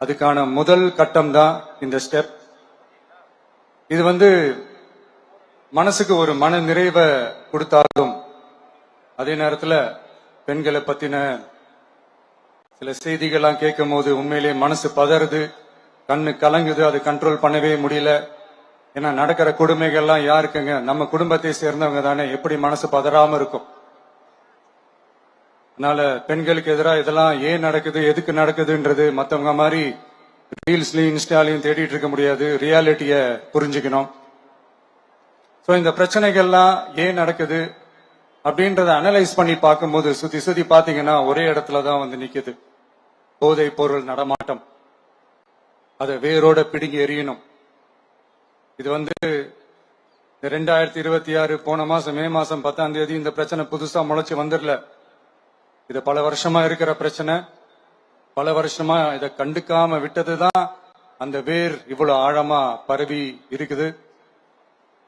[SPEAKER 7] அதுக்கான முதல் கட்டம் தான் இந்த ஸ்டெப். இது மனசுக்கு ஒரு மன நிறைவை கொடுத்தாலும் அதே நேரத்தில் பெண்களை பத்தின சில செய்திகள்லாம் கேட்கும் போது உண்மையிலே மனசு பதறுது, கண்ணு கலங்குது. அது கண்ட்ரோல் பண்ணவே முடியல. ஏன்னா நடக்கிற கொடுமைகள்லாம் யாருக்குங்க? நம்ம குடும்பத்தை சேர்ந்தவங்க தானே. எப்படி மனசு பதறாம இருக்கும்? அதனால பெண்களுக்கு எதிராக இதெல்லாம் ஏன் நடக்குது, எதுக்கு நடக்குதுன்றது மத்தவங்க மாதிரி ரீல்ஸ்லயும் இன்ஸ்டாலையும் தேடிட்டு இருக்க முடியாது. ரியாலிட்டிய புரிஞ்சுக்கணும். சோ இந்த பிரச்சனைகள்லாம் ஏன் நடக்குது அப்படின்றத அனலைஸ் பண்ணி பார்க்கும்போது சுத்தி சுத்தி பாத்தீங்கன்னா ஒரே இடத்துலதான் நிக்குது. போதை பொருள் நடமாட்டம். அதை வேரோட பிடுங்கி எறியணும். இது 2026 போன மாசம் மே மாசம் 10ஆம் தேதி இந்த பிரச்சனை புதுசா முளைச்சு வந்துடல. இது பல வருஷமா இருக்கிற பிரச்சனை. பல வருஷமா இதை கண்டுக்காம விட்டதுதான் அந்த வேர் இவ்வளவு ஆழமா பரவி இருக்குது.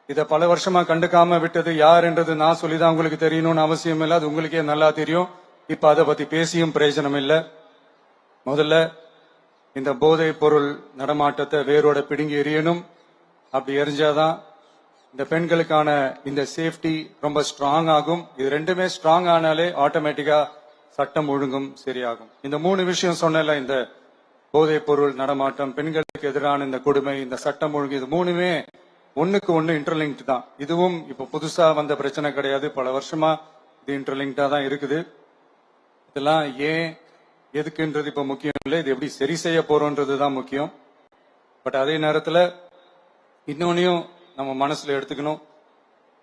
[SPEAKER 7] இத பல வருஷமா கண்டுக்காம விட்டது யார் என்றது நான் சொல்லிதான் உங்களுக்கு தெரியணும்னு அவசியம் இல்லை. அது உங்களுக்கே நல்லா தெரியும். இப்ப அதை பத்தி பேசியும் பிரயோஜனம் இல்லை. முதல்ல இந்த போதை பொருள் நடமாட்டத்தை வேரோட பிடுங்கி எறியணும். அப்படி எரிஞ்சாதான் இந்த பெண்களுக்கான இந்த சேஃப்டி ரொம்ப ஸ்ட்ராங் ஆகும். இது ரெண்டுமே ஸ்ட்ராங் ஆனாலே ஆட்டோமேட்டிக்கா சட்டம் ஒழுங்கும் சரியாகும். இந்த 3 விஷயம் சொன்னல, இந்த போதை பொருள் நடமாட்டம், பெண்களுக்கு எதிரான இந்த கொடுமை, இந்த சட்டம் ஒழுங்கு, இது 3மே ஒண்ணுக்கு ஒண்ணு இன்டர்லிங்க்ட் தான். இதுவும் இப்ப புதுசா வந்த பிரச்சனை கிடையாது. பல வருஷமா இது இன்டர்லிங்க்டா தான் இருக்குது. இதெல்லாம் ஏன் எதுக்குன்றது இப்ப முக்கியம் இல்லை. இது எப்படி சரி செய்ய போறோம்ன்றதுதான் முக்கியம். பட் அதே நேரத்துல இன்னொன்னையும் நம்ம மனசுல எடுத்துக்கணும்.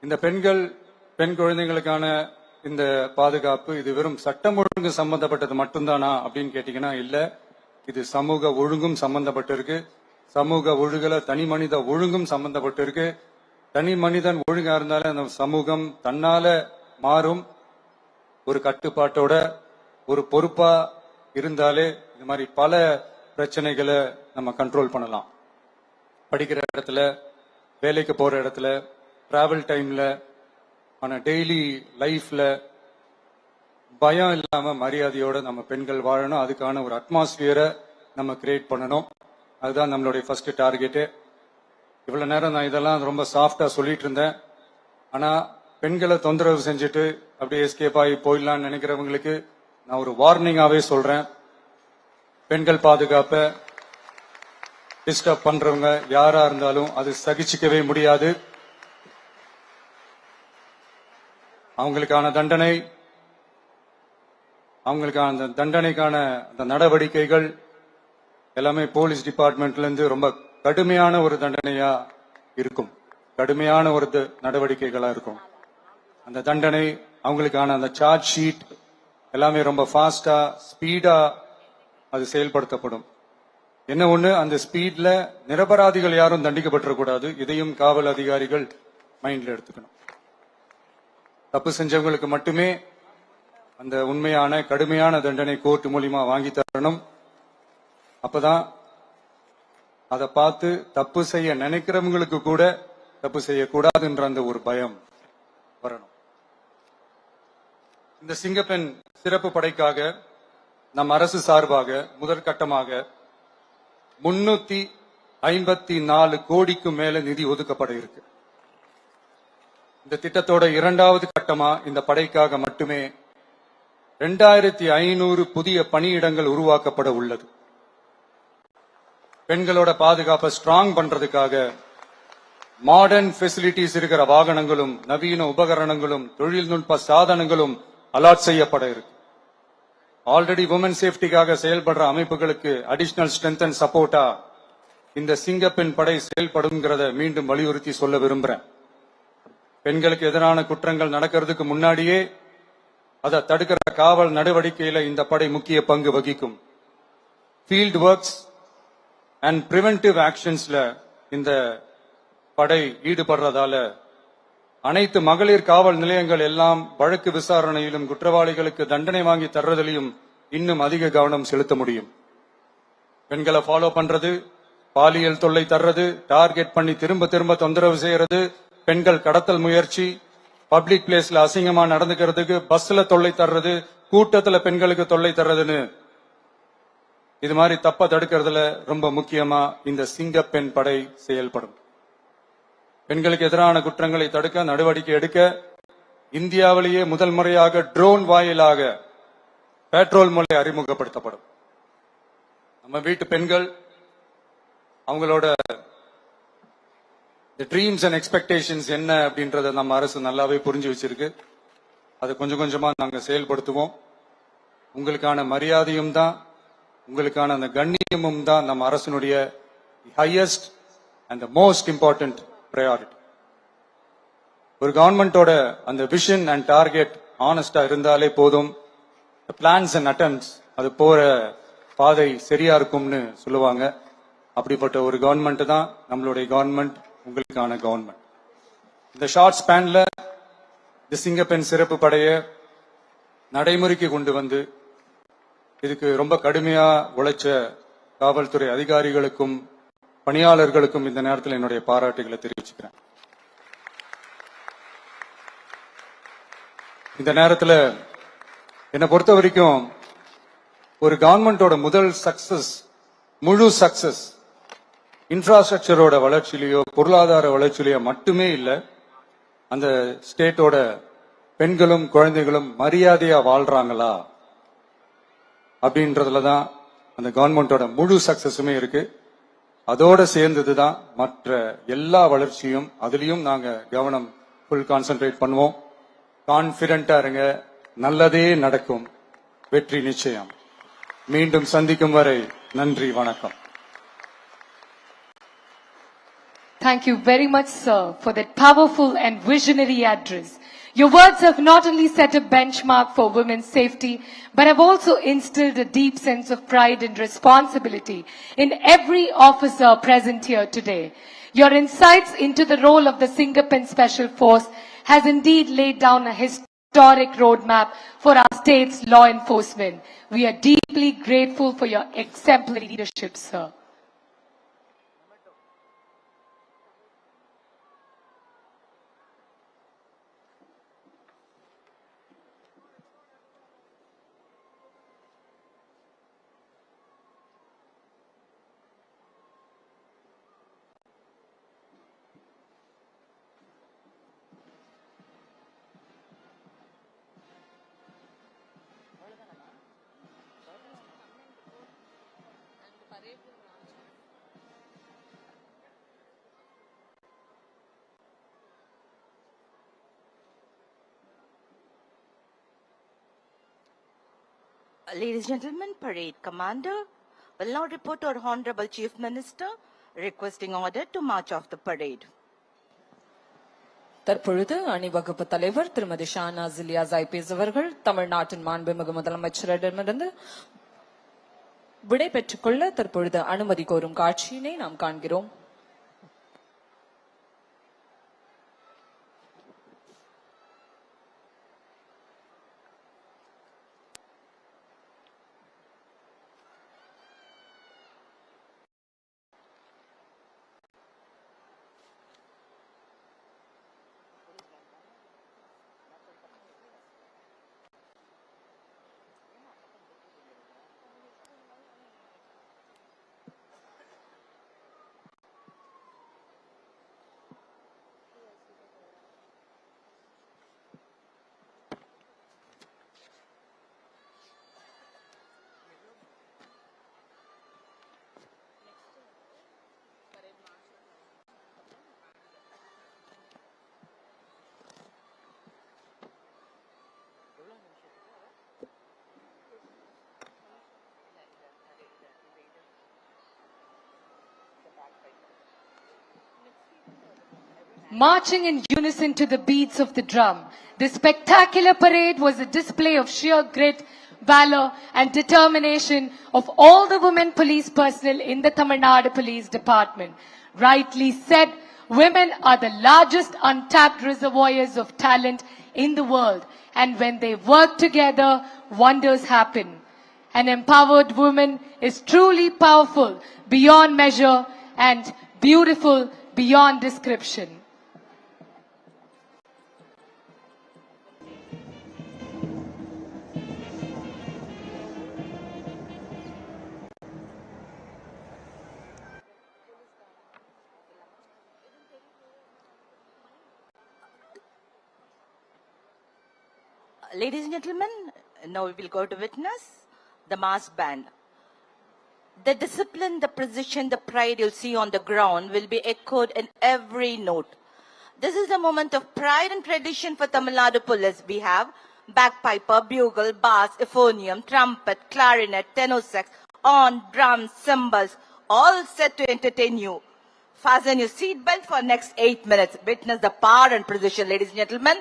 [SPEAKER 7] இந்த பெண் குழந்தைகளுக்கான இந்த பாதுகாப்பு இது வெறும் சட்டம் ஒழுங்கு சம்பந்தப்பட்டது மட்டும்தானா அப்படின்னு கேட்டீங்கன்னா இல்ல. இது சமூக ஒழுங்கும் சம்பந்தப்பட்டிருக்கு. சமூக ஒழுங்குல தனி மனித ஒழுங்கும் சம்பந்தப்பட்டிருக்கு. தனி மனிதன் ஒழுங்கா இருந்தாலே அந்த சமூகம் தன்னால மாறும். ஒரு கட்டுப்பாட்டோட, ஒரு பொறுப்பா இருந்தாலே இது மாதிரி பல பிரச்சனைகளை நம்ம கண்ட்ரோல் பண்ணலாம். படிக்கிற இடத்துல, வேலைக்கு போற இடத்துல, டிராவல் டைம்ல, ஆனா டெய்லி லைஃப்ல பயம் இல்லாம மரியாதையோட நம்ம பெண்கள் வாழணும். அதுக்கான ஒரு அட்மாஸ்பியரை நம்ம கிரியேட் பண்ணணும். அதுதான் நம்மளுடைய ஃபர்ஸ்ட் டார்கெட்டு. இவ்வளவு நேரம் நான் இதெல்லாம் ரொம்ப சாஃப்டா சொல்லிட்டு இருந்தேன். ஆனா பெண்களை தொந்தரவு செஞ்சுட்டு அப்படியே எஸ்கேப் ஆகி போயிடலாம்னு நினைக்கிறவங்களுக்கு நான் ஒரு வார்னிங்காவே சொல்றேன். பெண்கள் பாதுகாப்பை டிஸ்டர்ப் பண்றவங்க யாரா இருந்தாலும் அது சகிச்சுக்கவே முடியாது. அவங்களுக்கான தண்டனைக்கான அந்த நடவடிக்கைகள் எல்லாமே போலீஸ் டிபார்ட்மெண்ட்ல இருந்து ரொம்ப கடுமையான ஒரு தண்டனையா இருக்கும், கடுமையான ஒரு நடவடிக்கைகளா இருக்கும். அந்த தண்டனை அவங்களுக்கான அந்த சார்ஜ் ஷீட் எல்லாமே ரொம்ப ஃபாஸ்டா ஸ்பீடா அது செயல்படுத்தப்படும். என்ன ஒண்ணு, அந்த ஸ்பீட்ல நிரபராதிகள் யாரும் தண்டிக்கப்பட்டிருக்கூடாது. இதையும் காவல் அதிகாரிகள் மைண்ட்ல எடுத்துக்கணும். தப்பு செஞ்சவங்களுக்கு மட்டுமே அந்த உண்மையான கடுமையான தண்டனை கோர்ட் மூலியமா வாங்கி தரணும். அப்பதான் அதை பார்த்து தப்பு செய்ய நினைக்கிறவங்களுக்கு கூட தப்பு செய்யக்கூடாதுன்ற அந்த ஒரு பயம் வரணும். இந்த சிங்கப்பெண் சிறப்பு படைக்காக நம் அரசு சார்பாக முதற்கட்டமாக 354 கோடிக்கு மேல நிதி ஒதுக்கப்பட இருக்கு. இந்த திட்டத்தோட இரண்டாவது கட்டமா இந்த படைக்காக மட்டுமே 2500 புதிய பணியிடங்கள் உருவாக்கப்பட உள்ளது. பெண்களோட பாதுகாப்பை ஸ்ட்ராங் பண்றதுக்காக மாடர்ன் ஃபெசிலிட்டிஸ் இருக்கிற வாகனங்களும் நவீன உபகரணங்களும் தொழில்நுட்ப சாதனங்களும் அலாட் செய்யப்பட இருக்கு. ஆல்ரெடி உமன் சேஃப்டிக்காக செயல்படுற அமைப்புகளுக்கு அடிஷனல் ஸ்ட்ரென்த் அண்ட் சப்போர்ட்டா இந்த சிங்கப்பெண் படை செயல்படுங்கிறத மீண்டும் வலியுறுத்தி சொல்ல விரும்புறேன். பெண்களுக்கு எதிரான குற்றங்கள் நடக்கிறதுக்கு முன்னாடியே அதை தடுக்கிற காவல் நடவடிக்கையில இந்த படை முக்கிய பங்கு வகிக்கும். ஃபீல்ட் ஒர்க்ஸ் அண்ட் பிரிவென்டிவ் ஆக்ஷன்ஸ்ல இந்த படை ஈடுபடுறதால அனைத்து மகளிர் காவல் நிலையங்கள் எல்லாம் வழக்கு விசாரணையிலும் குற்றவாளிகளுக்கு தண்டனை வாங்கி தர்றதிலையும் இன்னும் அதிக கவனம் செலுத்த முடியும். பெண்களை ஃபாலோ பண்றது, பாலியல் தொல்லை தர்றது, டார்கெட் பண்ணி திரும்ப திரும்ப தொந்தரவு செய்யறது, பெண்கள் கடத்தல் முயற்சி, பப்ளிக் பிளேஸ்ல அசிங்கமா நடந்துக்கிறதுக்கு பஸ்ல தொல்லை தர்றது, கூட்டத்துல பெண்களுக்கு தொல்லை தர்றதுன்னு இது மாதிரி தப்ப தடுக்கிறதுல ரொம்ப முக்கியமா இந்த சிங்கப்பெண் படை செயல்படும். பெண்களுக்கு எதிரான குற்றங்களை தடுக்க நடவடிக்கை எடுக்க இந்தியாவிலேயே முதல் முறையாக ட்ரோன் வாயிலாக பெட்ரோல் முறை அறிமுகப்படுத்தப்படும். நம்ம வீட்டு பெண்கள் அவங்களோட ட்ரீம்ஸ் அண்ட் எக்ஸ்பெக்டேஷன்ஸ் என்ன அப்படின்றத நம்ம அரசு நல்லாவே புரிஞ்சு வச்சிருக்கு. அதை கொஞ்சம் கொஞ்சமா நாங்க செயல்படுத்துவோம். உங்களுக்கான மரியாதையும் தான், உங்களுக்கான அந்த கண்ணியமும் தான் நம்ம அரசினுடைய highest and most important priority. ஒரு கவர்மெண்டோட அந்த விஷன் அண்ட் டார்கெட் ஆனஸ்டா இருந்தாலே போதும். பிளான்ஸ் அண்ட் அட்டெம்ப்ட்ஸ் அது போற பாதை சரியா இருக்கும்னு சொல்லுவாங்க. அப்படிப்பட்ட ஒரு கவர்மெண்ட் தான் நம்மளுடைய கவர்மெண்ட், உங்களுக்கான கவர்மெண்ட். இந்த ஷார்ட் ஸ்பேன்ல இந்த சிங்கப்பெண் சிறப்பு படைய நடைமுறைக்கு கொண்டு வந்து இதுக்கு ரொம்ப கடுமையா உழைச்ச காவல்துறை அதிகாரிகளுக்கும் பணியாளர்களுக்கும் இந்த நேரத்தில் என்னுடைய பாராட்டுகளை தெரிவிச்சுக்கிறேன். இந்த நேரத்தில் என்னை பொறுத்த வரைக்கும் ஒரு கவர்மெண்டோட முதல் சக்சஸ், முழு சக்சஸ் இன்ஃப்ராஸ்ட்ரக்சரோட வளர்ச்சியிலேயோ பொருளாதார வளர்ச்சியிலேயோ மட்டுமே இல்லை, அந்த ஸ்டேட்டோட பெண்களும் குழந்தைகளும் மரியாதையா வாழ்றாங்களா அப்படின்றதுல தான் அந்த கவர்மெண்டோட முழு சக்சஸுமே இருக்கு. அதோட சேர்ந்ததுதான் மற்ற எல்லா வளர்ச்சியும். அதுலயும் நாங்க கவனம் ஃபுல் கான்சென்ட்ரேட் பண்ணுவோம். கான்பிடென்டா இருங்க, நல்லதே நடக்கும், வெற்றி நிச்சயம். மீண்டும் சந்திக்கும் வரை நன்றி, வணக்கம்.
[SPEAKER 1] Thank you very much, sir, for that powerful and visionary address. Your words have not only set a benchmark for women's safety, but have also instilled a deep sense of pride and responsibility in every officer present here today. Your insights into the role of the Singapen Special Force has indeed laid down a historic roadmap for our state's law enforcement. We are deeply grateful for your exemplary leadership, sir.
[SPEAKER 2] Ladies and gentlemen, parade commander will now report to our Honorable Chief Minister, requesting order to march off the parade.
[SPEAKER 3] தற்பொழுது அணிவகுப்பு தலைவர் திருமதி ஷானாஸ் இலியாஸ் ஐபிஎஸ் அவர்கள் தமிழ்நாட்டின் மாண்புமிகு முதலமைச்சரிடமிருந்து விடை பெற்றுக் கொள்ள தற்பொழுது அனுமதி கோரும் காட்சியினை நாம் காண்கிறோம்.
[SPEAKER 1] Marching in unison to the beats of the drum, this spectacular parade was a display of sheer grit, valor and determination of all the women police personnel in the Tamil Nadu Police Department. Rightly said, women are the largest untapped reservoirs of talent in the world, and when they work together, wonders happen. An empowered woman is truly powerful beyond measure and beautiful beyond description.
[SPEAKER 2] Ladies and gentlemen, now we will go to witness the mass band. The discipline, the precision, the pride you'll see on the ground will be echoed in every note. This is a moment of pride and tradition for Tamil Nadu Police. We have bagpiper, bugle, bass, euphonium, trumpet, clarinet, tenor sax, horn, drums, cymbals, all set to entertain you. Fasten your seatbelt for next 8 minutes. Witness the power and precision, ladies and gentlemen.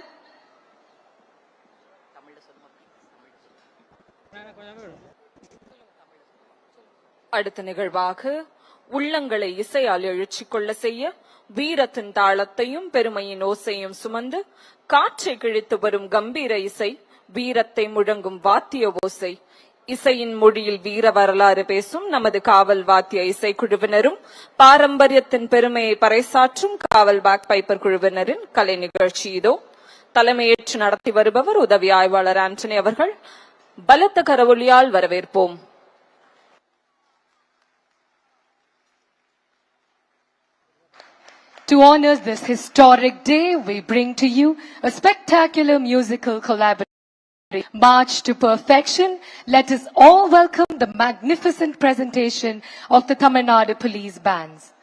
[SPEAKER 3] அடுத்த நிகழ்வாக உள்ளங்களை இசையால் எழுச்சிக் கொள்ள செய்ய வீரத்தின் தாளத்தையும் பெருமையின் ஓசையும் சுமந்து காற்றை கிழித்து வரும் கம்பீர இசை, வீரத்தை முழங்கும் வாத்திய ஓசை, இசையின் மொழியில் வீர வரலாறு பேசும் நமது காவல் வாத்திய இசைக்குழுவினரும் பாரம்பரியத்தின் பெருமையை பறைசாற்றும் காவல் பேக்பைப்பர் குழுவினரின் கலை நிகழ்ச்சி இதோ. தலைமையேற்று நடத்தி வருபவர் உதவி ஆய்வாளர் ஆண்டனி அவர்கள். பலத்த கரவொலியால் வரவேற்போம்.
[SPEAKER 1] To honor this historic day, we bring to you a spectacular musical collaboration. March to perfection, let us all welcome the magnificent presentation of the Tamil Nadu Police Bands.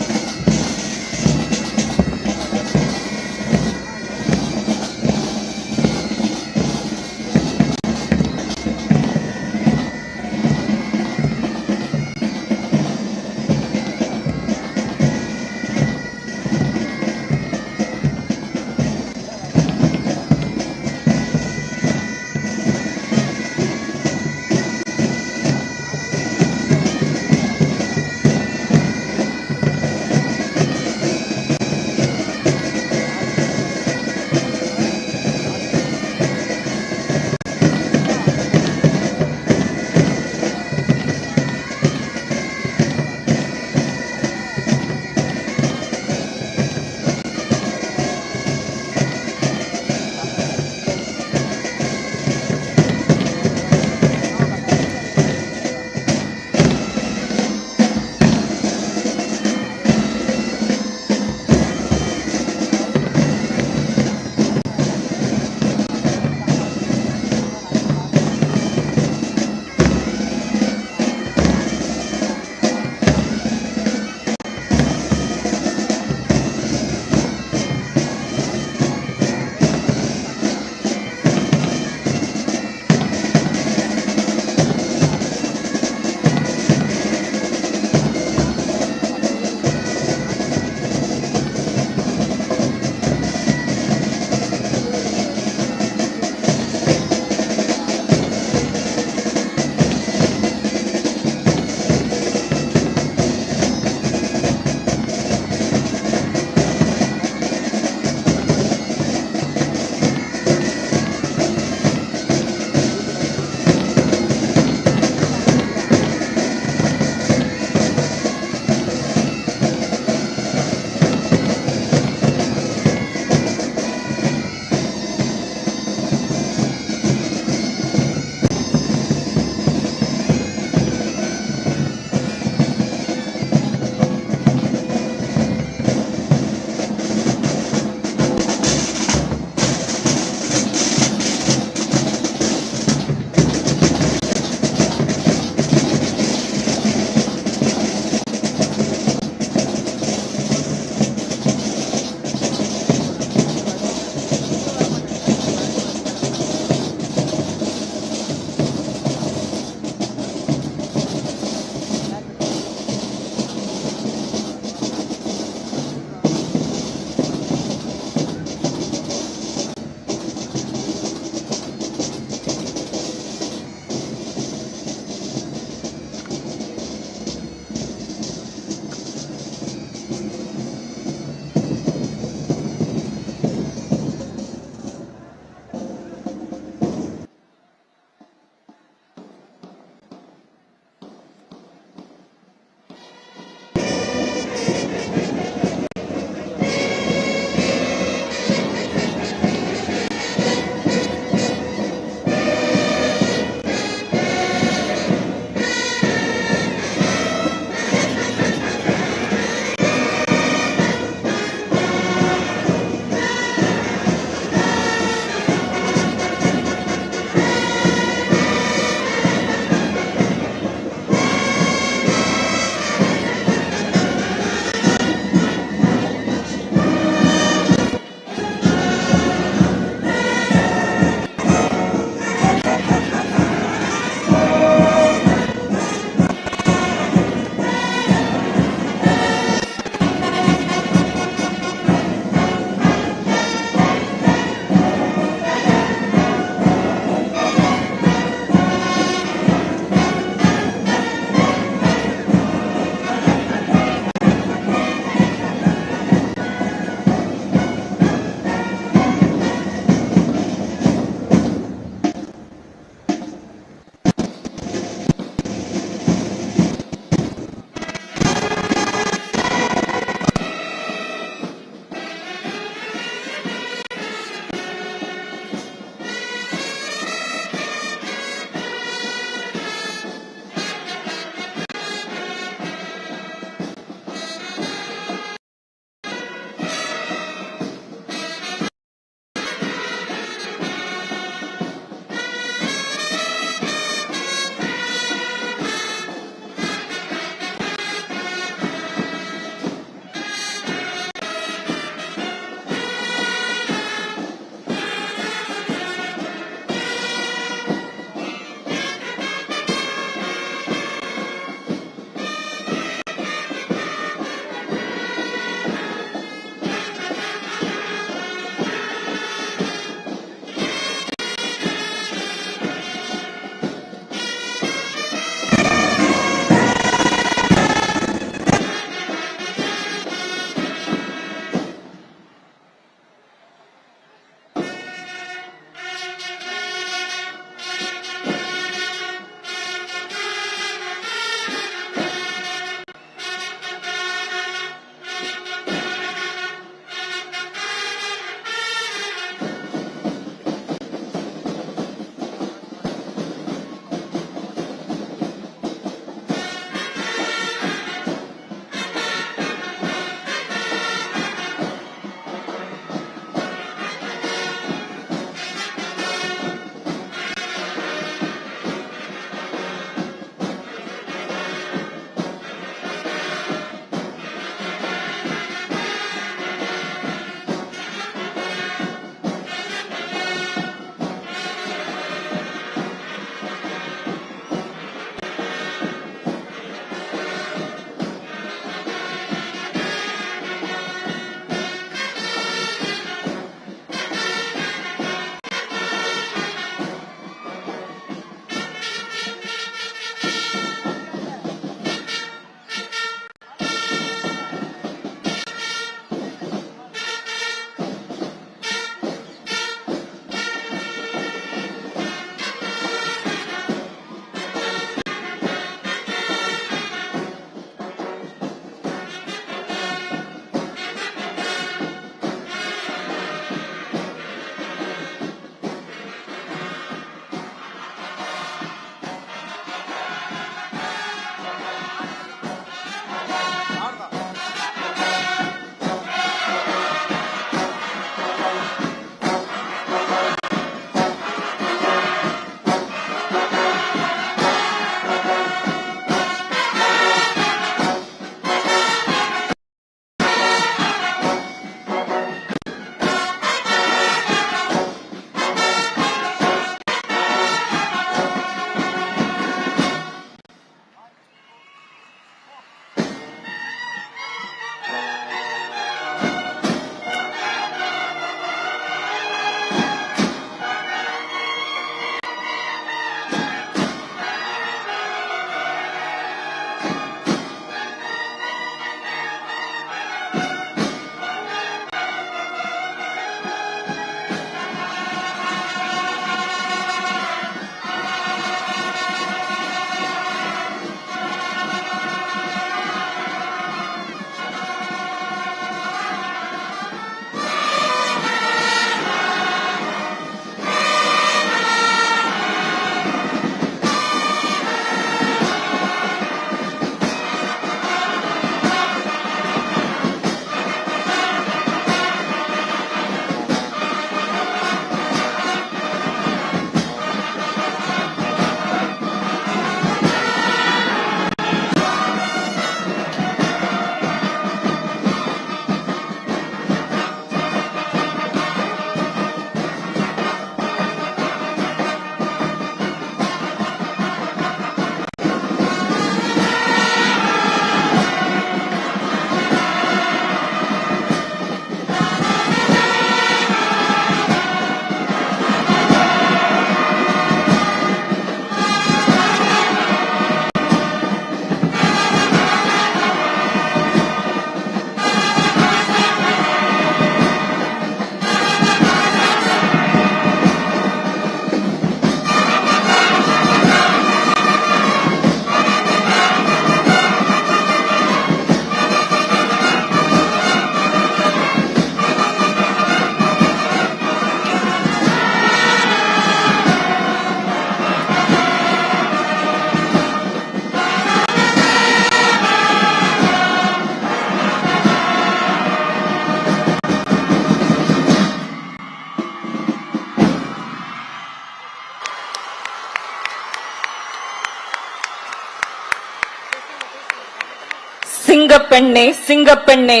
[SPEAKER 3] சிங்கப்பெண்ணே சிங்கப்பெண்ணே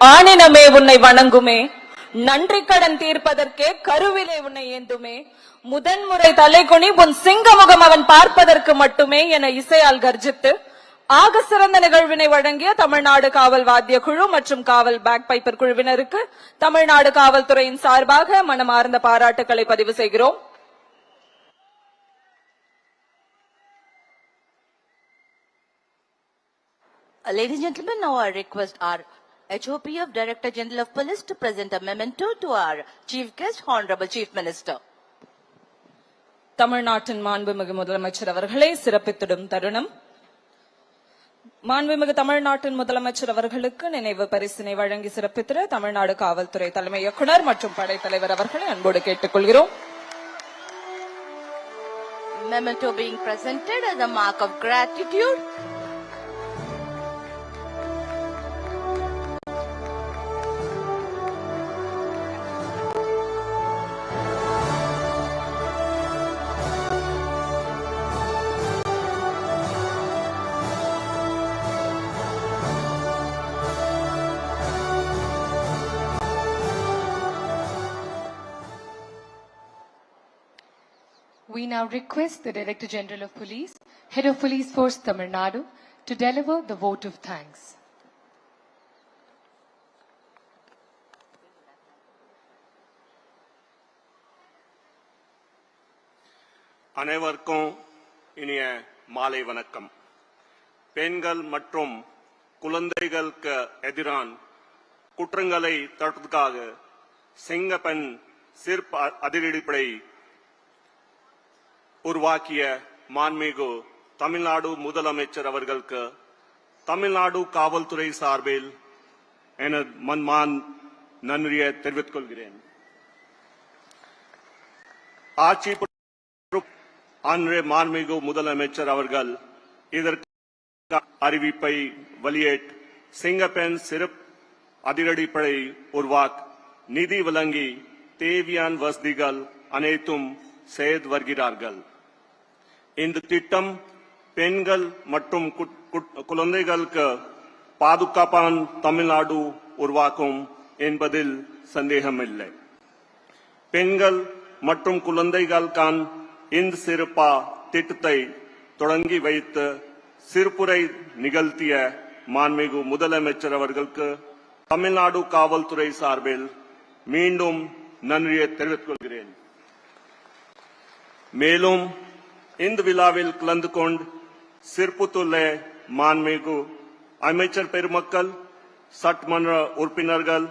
[SPEAKER 3] ஆணினமே உன்னை வணங்குமே, நன்றி கடன் தீர்ப்பதற்கே கருவிலே உன்னை ஏந்துமே, முதன்முறை தலைகுனி உன் சிங்கமுகம் அவன் பார்ப்பதற்கு மட்டுமே என இசையால் கர்ஜித்து ஆக சிறந்த நிகழ்வினை வழங்கிய தமிழ்நாடு காவல் வாத்திய குழு மற்றும் காவல் பேக் பைப்பர் குழுவினருக்கு தமிழ்நாடு காவல்துறையின் சார்பாக மனமார்ந்த பாராட்டுக்களை பதிவு செய்கிறோம்.
[SPEAKER 2] Ladies and gentlemen, now I request our HOP of Director General of Police to present a memento to our Chief Guest, Honorable Chief Minister.
[SPEAKER 3] தமிழ்நாட்டின் மாண்புமிகு முதலமைச்சர் அவர்களை சிறப்பித்திடும் தருணம். மாண்புமிகு தமிழ்நாட்டின் முதலமைச்சர் அவர்களுக்கு நினைவு பரிசினை வழங்கி சிறப்பித்திட தமிழ்நாடு காவல்துறை தலைமை இயக்குனர் மற்றும் படைத்தலைவர் அவர்களை அன்போடு கேட்டுக்கொள்கிறோம்.
[SPEAKER 2] Memento being presented as a mark of gratitude.
[SPEAKER 1] We now request the Director General of Police, Head of Police Force Tamil Nadu, to deliver the vote of thanks.
[SPEAKER 10] அனைவருக்கும் இனிய மாலை வணக்கம். பெண்கள் மற்றும் குழந்தைகளுக்கு எதிரான குற்றங்களை தடுப்பதற்காக சிங்கப்பெண் சிறப்பு அதிரடிப்படை உருவாக்கிய மாண்புமிகு தமிழ்நாடு முதலமைச்சர் அவர்களுக்கு தமிழ்நாடு காவல்துறை சார்பில் எனது மன்மான் நன்றியை தெரிவித்துக் கொள்கிறேன். ஆட்சி அன்றைய மாண்புமிகு முதலமைச்சர் அவர்கள் இதற்கு அறிவிப்பை வெளியிட்டு சிங்கப்பெண் சிறப்பு அதிரடிப்படை உருவாக்க நிதி வழங்கி தேவையான வசதிகள் அனைத்தும் செய்து வருகிறார்கள். இந்த திட்டம் பெண்கள் மற்றும் குழந்தைகளுக்கு பாதுகாப்பான தமிழ்நாடு உருவாக்கும் என்பதில் சந்தேகமில்லை. பெண்கள் மற்றும் குழந்தைகளுக்கான இந்த சிறப்பு திட்டத்தை தொடங்கி வைத்து சிறப்புரை நிகழ்த்திய மாண்புமிகு முதலமைச்சர் அவர்களுக்கு தமிழ்நாடு காவல்துறை சார்பில் மீண்டும் நன்றியை தெரிவித்துக் கொள்கிறேன். மேலும் இந்த விழாவில் கலந்து கொண்டு சிறப்புத்துள்ள மாண்புமிகு அமைச்சர் பெருமக்கள், சட்டமன்ற உறுப்பினர்கள்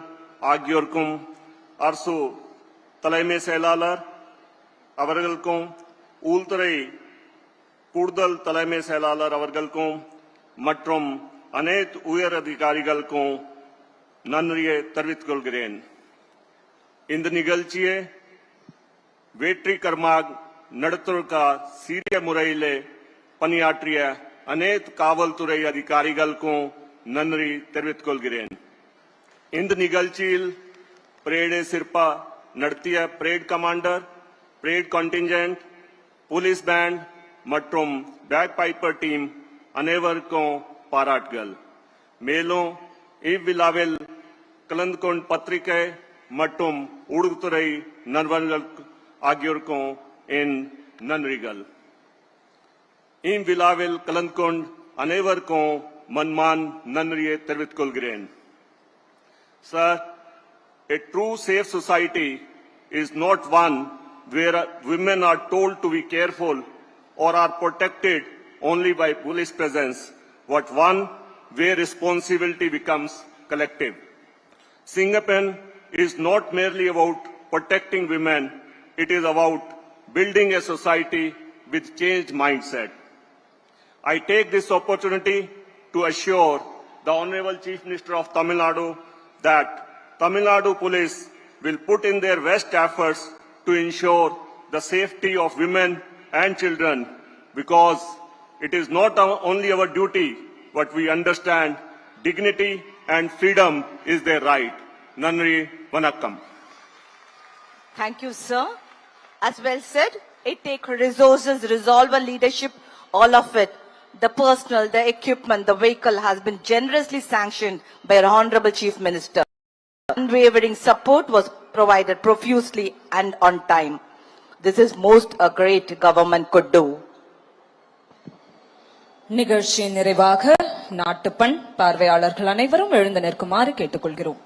[SPEAKER 10] ஆகியோருக்கும், அரசு தலைமை செயலாளர் அவர்களுக்கும், உள்துறை கூடுதல் தலைமை செயலாளர் அவர்களுக்கும் மற்றும் அனைத்து உயர் அதிகாரிகளுக்கும் நன்றியை தெரிவித்துக் கொள்கிறேன். இந்த நிகழ்ச்சியை வெற்றிகரமாக நடத்துவதற்காக சீரிய முறையிலே பணியாற்றிய அனைத்து காவல்துறை அதிகாரிகளுக்கும் நன்றி தெரிவித்துக் கொள்கிறேன். இந்த நிகழ்ச்சியில் பரேடை சிறப்பா நடத்திய parade commander, parade contingent, police band மற்றும் பேக் பைப்பர் டீம் அனைவருக்கும் பாராட்டுகள். மேலும் இவ்விழாவில் கலந்து கொண்ட பத்திரிகை மற்றும் ஊடகத்துறை நண்பர்கள் ஆகியோருக்கும் என் நன்றிகள். இவ்விழாவில் கலந்து கொண்ட அனைவருக்கும் மன்மான் நன்றியை தெரிவித்துக் கொள்கிறேன். Sir, a true safe society is not one where women are told to be careful or are protected only by police presence, but one where responsibility becomes collective. Singapen is not merely about protecting women, it is about building a society with changed mindset. I take this opportunity to assure the Honorable Chief Minister of Tamil Nadu that Tamil Nadu Police will put in their best efforts to ensure the safety of women and children, because it is not only our duty, but we understand dignity and freedom is their right. Nandri Vanakkam.
[SPEAKER 2] Thank you, sir. As well said, it takes resources, resolve, and leadership, all of it. the personnel, the equipment, the vehicle has been generously sanctioned by our Honorable Chief Minister. Unwavering support was provided profusely and on time. This is most a great government could do.
[SPEAKER 3] நிகழ்ச்சியின் நிறைவாக நாட்டுப்பண் பார்வையாளர்கள் அனைவரும் எழுந்து நிற்குமாறு கேட்டுக்கொள்கிறோம்.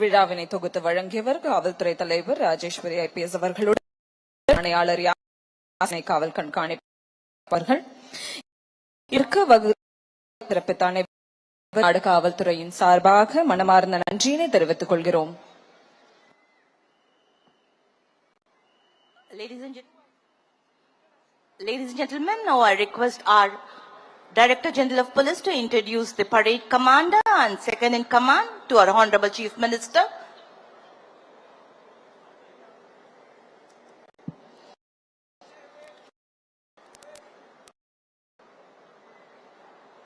[SPEAKER 3] விழாவினை தொகுத்து வழங்கியவர் காவல்துறை தலைவர் ராஜேஸ்வரி IPS அவர்களுடன் ஆணையாளர் காவல் கண்காணிப்பாளர்கள் சிறப்பித்த நாடு காவல்துறையின் சார்பாக மனமார்ந்த நன்றியினை தெரிவித்துக் கொள்கிறோம்.
[SPEAKER 2] Ladies and gentlemen, now I request our Director General of Police to introduce the parade commander and second in command to our Honorable Chief Minister.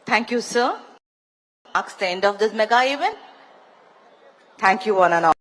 [SPEAKER 2] Thank you, sir. Marks the end of this mega event. Thank you, one and all.